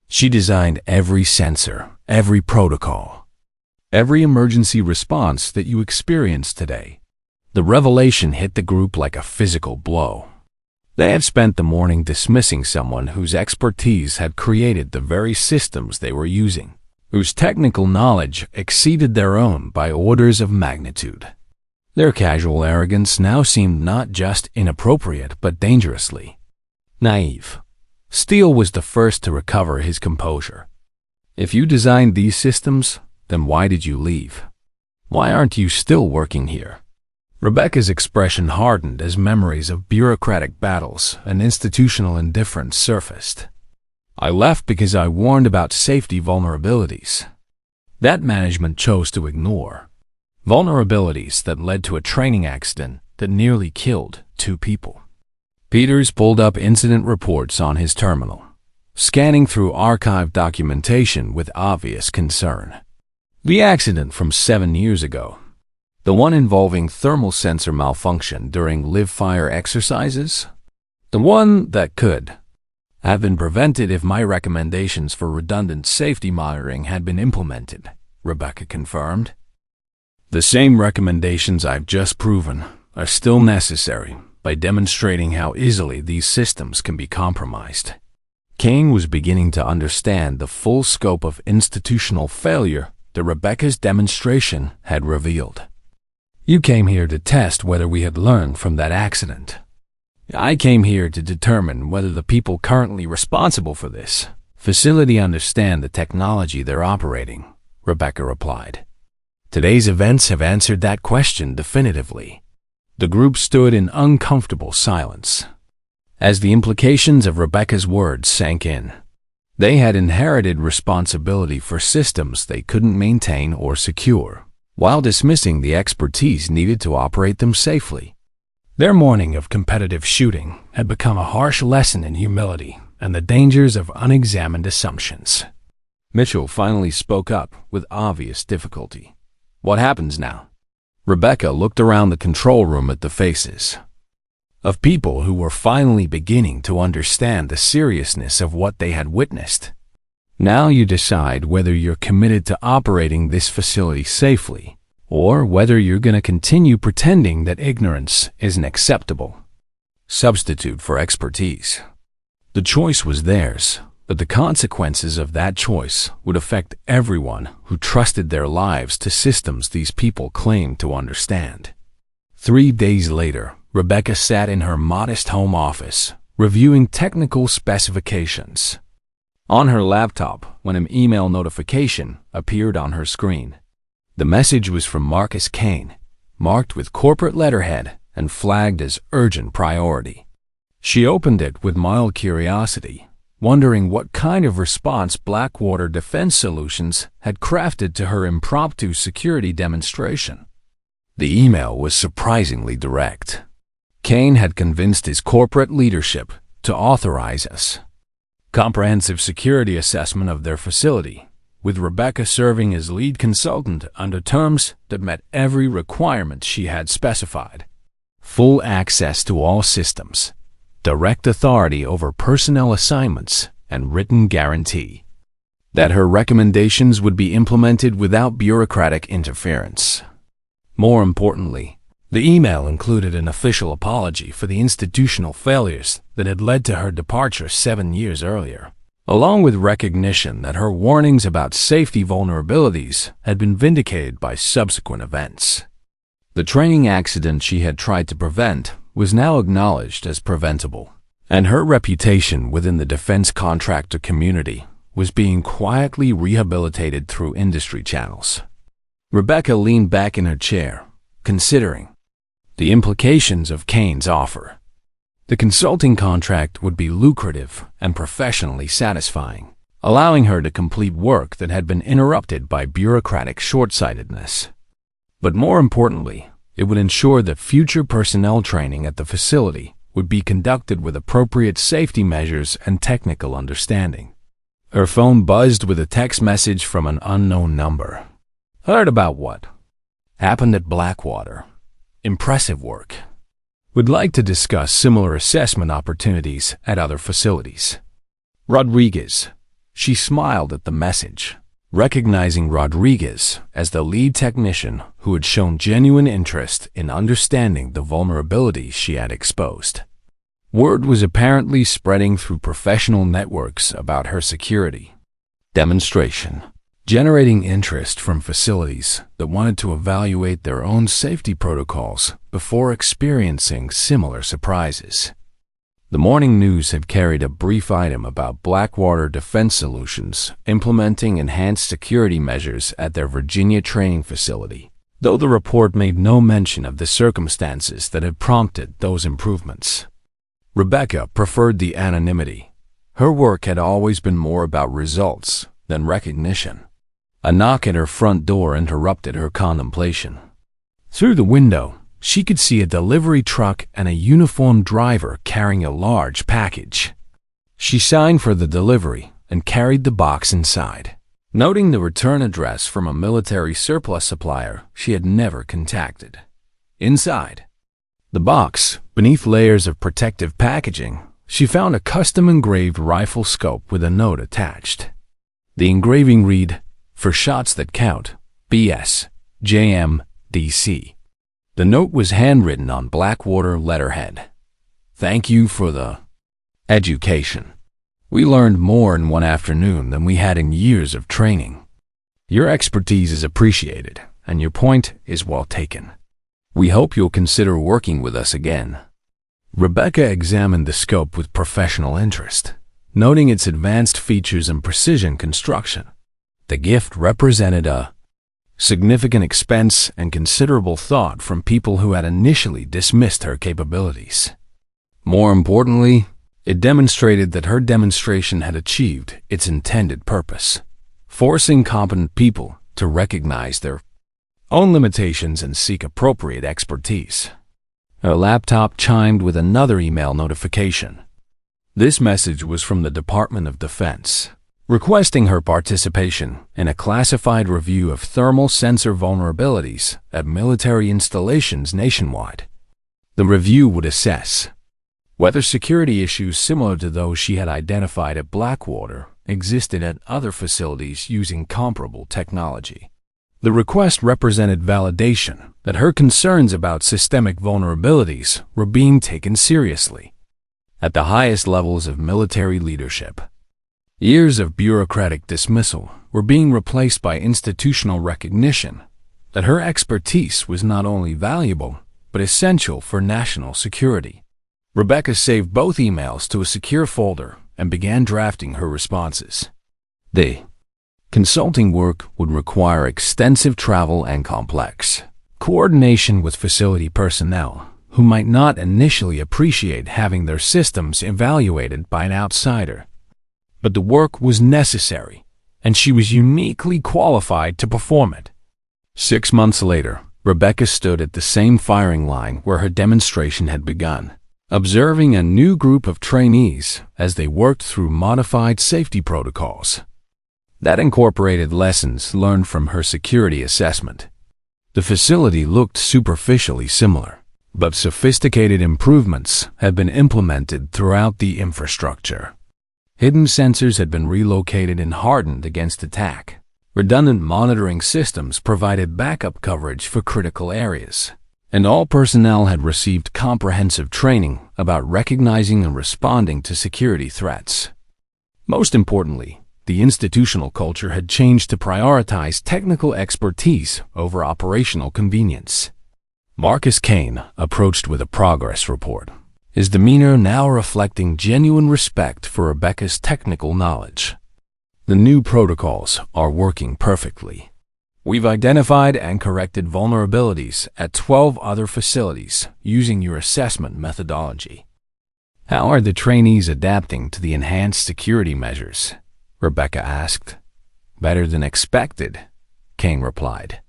She designed every sensor, every protocol, every emergency response that you experience today. The revelation hit the group like a physical blow. They had spent the morning dismissing someone whose expertise had created the very systems they were using, whose technical knowledge exceeded their own by orders of magnitude. Their casual arrogance now seemed not just inappropriate but dangerously naive. Steele was the first to recover his composure. If you designed these systems, then why did you leave? Why aren't you still working here? Rebecca's expression hardened as memories of bureaucratic battles and institutional indifference surfaced. I left because I warned about safety vulnerabilities that management chose to ignore. Vulnerabilities that led to a training accident that nearly killed 2 people. Peters pulled up incident reports on his terminal, scanning through archived documentation with obvious concern. The accident from 7 years ago, the one involving thermal sensor malfunction during live-fire exercises, the one that could have been prevented if my recommendations for redundant safety monitoring had been implemented, Rebecca confirmed. The same recommendations I've just proven are still necessary by demonstrating how easily these systems can be compromised. Kane was beginning to understand the full scope of institutional failure that Rebecca's demonstration had revealed. You came here to test whether we had learned from that accident. I came here to determine whether the people currently responsible for this facility understand the technology they're operating, Rebecca replied. Today's events have answered that question definitively. The group stood in uncomfortable silence as the implications of Rebecca's words sank in. They had inherited responsibility for systems they couldn't maintain or secure, while dismissing the expertise needed to operate them safely. Their morning of competitive shooting had become a harsh lesson in humility and the dangers of unexamined assumptions. Mitchell finally spoke up with obvious difficulty. What happens now? Rebecca looked around the control room at the faces of people who were finally beginning to understand the seriousness of what they had witnessed. Now you decide whether you're committed to operating this facility safely, or whether you're going to continue pretending that ignorance isn't acceptable. Substitute for expertise. The choice was theirs, but the consequences of that choice would affect everyone who trusted their lives to systems these people claimed to understand. 3 days later, Rebecca sat in her modest home office, reviewing technical specifications. On her laptop, when an email notification appeared on her screen. The message was from Marcus Kane, marked with corporate letterhead and flagged as urgent priority. She opened it with mild curiosity, wondering what kind of response Blackwater Defense Solutions had crafted to her impromptu security demonstration. The email was surprisingly direct. Kane had convinced his corporate leadership to authorize us comprehensive security assessment of their facility, with Rebecca serving as lead consultant under terms that met every requirement she had specified. Full access to all systems, direct authority over personnel assignments, and written guarantee that her recommendations would be implemented without bureaucratic interference. More importantly, the email included an official apology for the institutional failures that had led to her departure 7 years earlier, along with recognition that her warnings about safety vulnerabilities had been vindicated by subsequent events. The training accident she had tried to prevent was now acknowledged as preventable, and her reputation within the defense contractor community was being quietly rehabilitated through industry channels. Rebecca leaned back in her chair, considering the implications of Kane's offer. The consulting contract would be lucrative and professionally satisfying, allowing her to complete work that had been interrupted by bureaucratic short-sightedness. But more importantly, it would ensure that future personnel training at the facility would be conducted with appropriate safety measures and technical understanding. Her phone buzzed with a text message from an unknown number. Heard about what happened at Blackwater. Impressive work. Would like to discuss similar assessment opportunities at other facilities. Rodriguez. She smiled at the message, recognizing Rodriguez as the lead technician who had shown genuine interest in understanding the vulnerabilities she had exposed. Word was apparently spreading through professional networks about her security demonstration, generating interest from facilities that wanted to evaluate their own safety protocols before experiencing similar surprises. The morning news had carried a brief item about Blackwater Defense Solutions implementing enhanced security measures at their Virginia training facility, though the report made no mention of the circumstances that had prompted those improvements. Rebecca preferred the anonymity. Her work had always been more about results than recognition. A knock at her front door interrupted her contemplation. Through the window, she could see a delivery truck and a uniformed driver carrying a large package. She signed for the delivery and carried the box inside, noting the return address from a military surplus supplier she had never contacted. Inside the box, beneath layers of protective packaging, she found a custom-engraved rifle scope with a note attached. The engraving read, "For shots that count, BS, JM, DC." The note was handwritten on Blackwater letterhead. "Thank you for the education. We learned more in one afternoon than we had in years of training. Your expertise is appreciated, and your point is well taken. We hope you'll consider working with us again." Rebecca examined the scope with professional interest, noting its advanced features and precision construction. The gift represented a significant expense and considerable thought from people who had initially dismissed her capabilities. More importantly, it demonstrated that her demonstration had achieved its intended purpose, forcing competent people to recognize their own limitations and seek appropriate expertise. Her laptop chimed with another email notification. This message was from the Department of Defense, requesting her participation in a classified review of thermal sensor vulnerabilities at military installations nationwide. The review would assess whether security issues similar to those she had identified at Blackwater existed at other facilities using comparable technology. The request represented validation that her concerns about systemic vulnerabilities were being taken seriously at the highest levels of military leadership. Years of bureaucratic dismissal were being replaced by institutional recognition that her expertise was not only valuable, but essential for national security. Rebecca saved both emails to a secure folder and began drafting her responses. The consulting work would require extensive travel and complex coordination with facility personnel who might not initially appreciate having their systems evaluated by an outsider. But the work was necessary, and she was uniquely qualified to perform it. 6 months later, Rebecca stood at the same firing line where her demonstration had begun, observing a new group of trainees as they worked through modified safety protocols that incorporated lessons learned from her security assessment. The facility looked superficially similar, but sophisticated improvements had been implemented throughout the infrastructure. Hidden sensors had been relocated and hardened against attack. Redundant monitoring systems provided backup coverage for critical areas, and all personnel had received comprehensive training about recognizing and responding to security threats. Most importantly, the institutional culture had changed to prioritize technical expertise over operational convenience. Marcus Kane approached with a progress report, his demeanor now reflecting genuine respect for Rebecca's technical knowledge. "The new protocols are working perfectly. We've identified and corrected vulnerabilities at 12 other facilities using your assessment methodology. How are the trainees adapting to the enhanced security measures? Rebecca asked. Better than expected, Kane replied.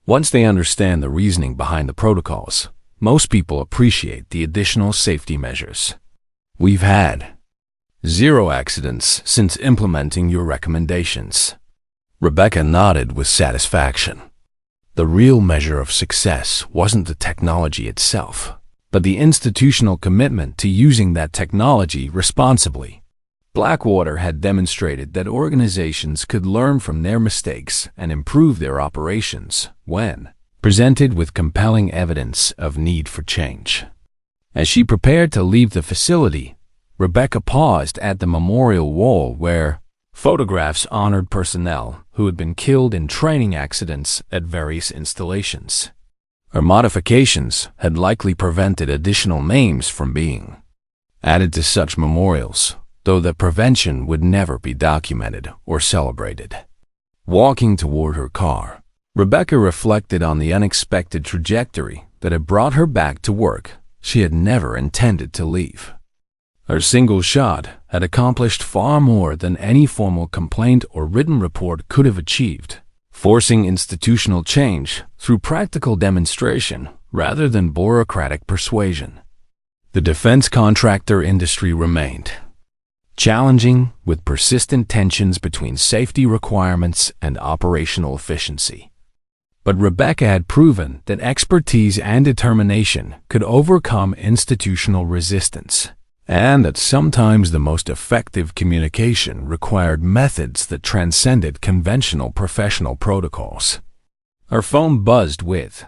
Once they understand the reasoning behind the protocols, most people appreciate the additional safety measures. We've had 0 accidents since implementing your recommendations. Rebecca nodded with satisfaction. The real measure of success wasn't the technology itself, but the institutional commitment to using that technology responsibly. Blackwater had demonstrated that organizations could learn from their mistakes and improve their operations when presented with compelling evidence of need for change. As she prepared to leave the facility, Rebecca paused at the memorial wall where photographs honored personnel who had been killed in training accidents at various installations. Her modifications had likely prevented additional names from being added to such memorials, though the prevention would never be documented or celebrated. Walking toward her car, Rebecca reflected on the unexpected trajectory that had brought her back to work she had never intended to leave. Her single shot had accomplished far more than any formal complaint or written report could have achieved, forcing institutional change through practical demonstration rather than bureaucratic persuasion. The defense contractor industry remained challenging, with persistent tensions between safety requirements and operational efficiency. But Rebecca had proven that expertise and determination could overcome institutional resistance, and that sometimes the most effective communication required methods that transcended conventional professional protocols. Her phone buzzed with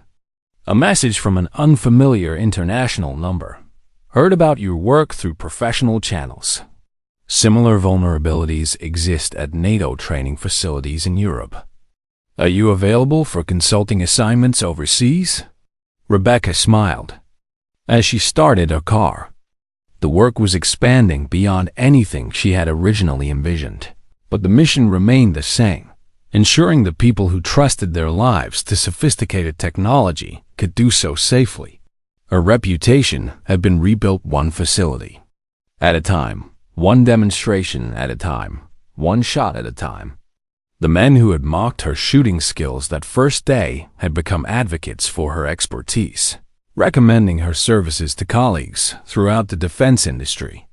a message from an unfamiliar international number. Heard about your work through professional channels. Similar vulnerabilities exist at NATO training facilities in Europe. Are you available for consulting assignments overseas? Rebecca smiled as she started her car. The work was expanding beyond anything she had originally envisioned, but the mission remained the same, ensuring the people who trusted their lives to sophisticated technology could do so safely. Her reputation had been rebuilt one facility at a time, one demonstration at a time, one shot at a time. The men who had mocked her shooting skills that first day had become advocates for her expertise, recommending her services to colleagues throughout the defense industry.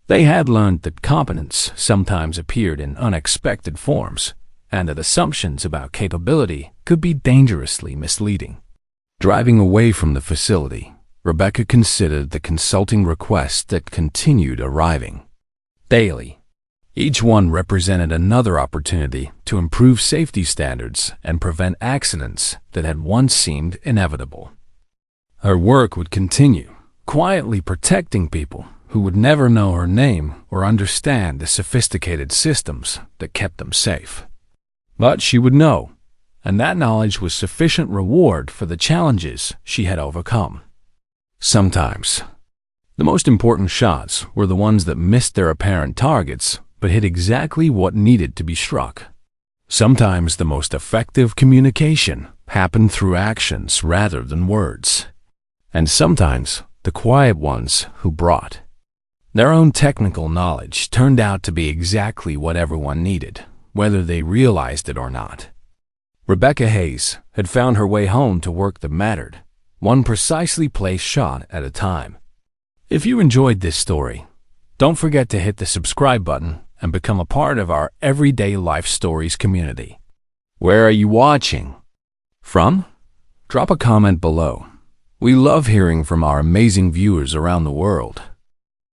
They had learned that competence sometimes appeared in unexpected forms, and that assumptions about capability could be dangerously misleading. Driving away from the facility, Rebecca considered the consulting requests that continued arriving daily. Each one represented another opportunity to improve safety standards and prevent accidents that had once seemed inevitable. Her work would continue, quietly protecting people who would never know her name or understand the sophisticated systems that kept them safe. But she would know, and that knowledge was sufficient reward for the challenges she had overcome. Sometimes, the most important shots were the ones that missed their apparent targets but hit exactly what needed to be struck. Sometimes the most effective communication happened through actions rather than words. And sometimes the quiet ones who brought their own technical knowledge turned out to be exactly what everyone needed, whether they realized it or not. Rebecca Hayes had found her way home to work that mattered, one precisely placed shot at a time. If you enjoyed this story, don't forget to hit the subscribe button and become a part of our Everyday Life Stories community. Where are you watching from? Drop a comment below. We love hearing from our amazing viewers around the world.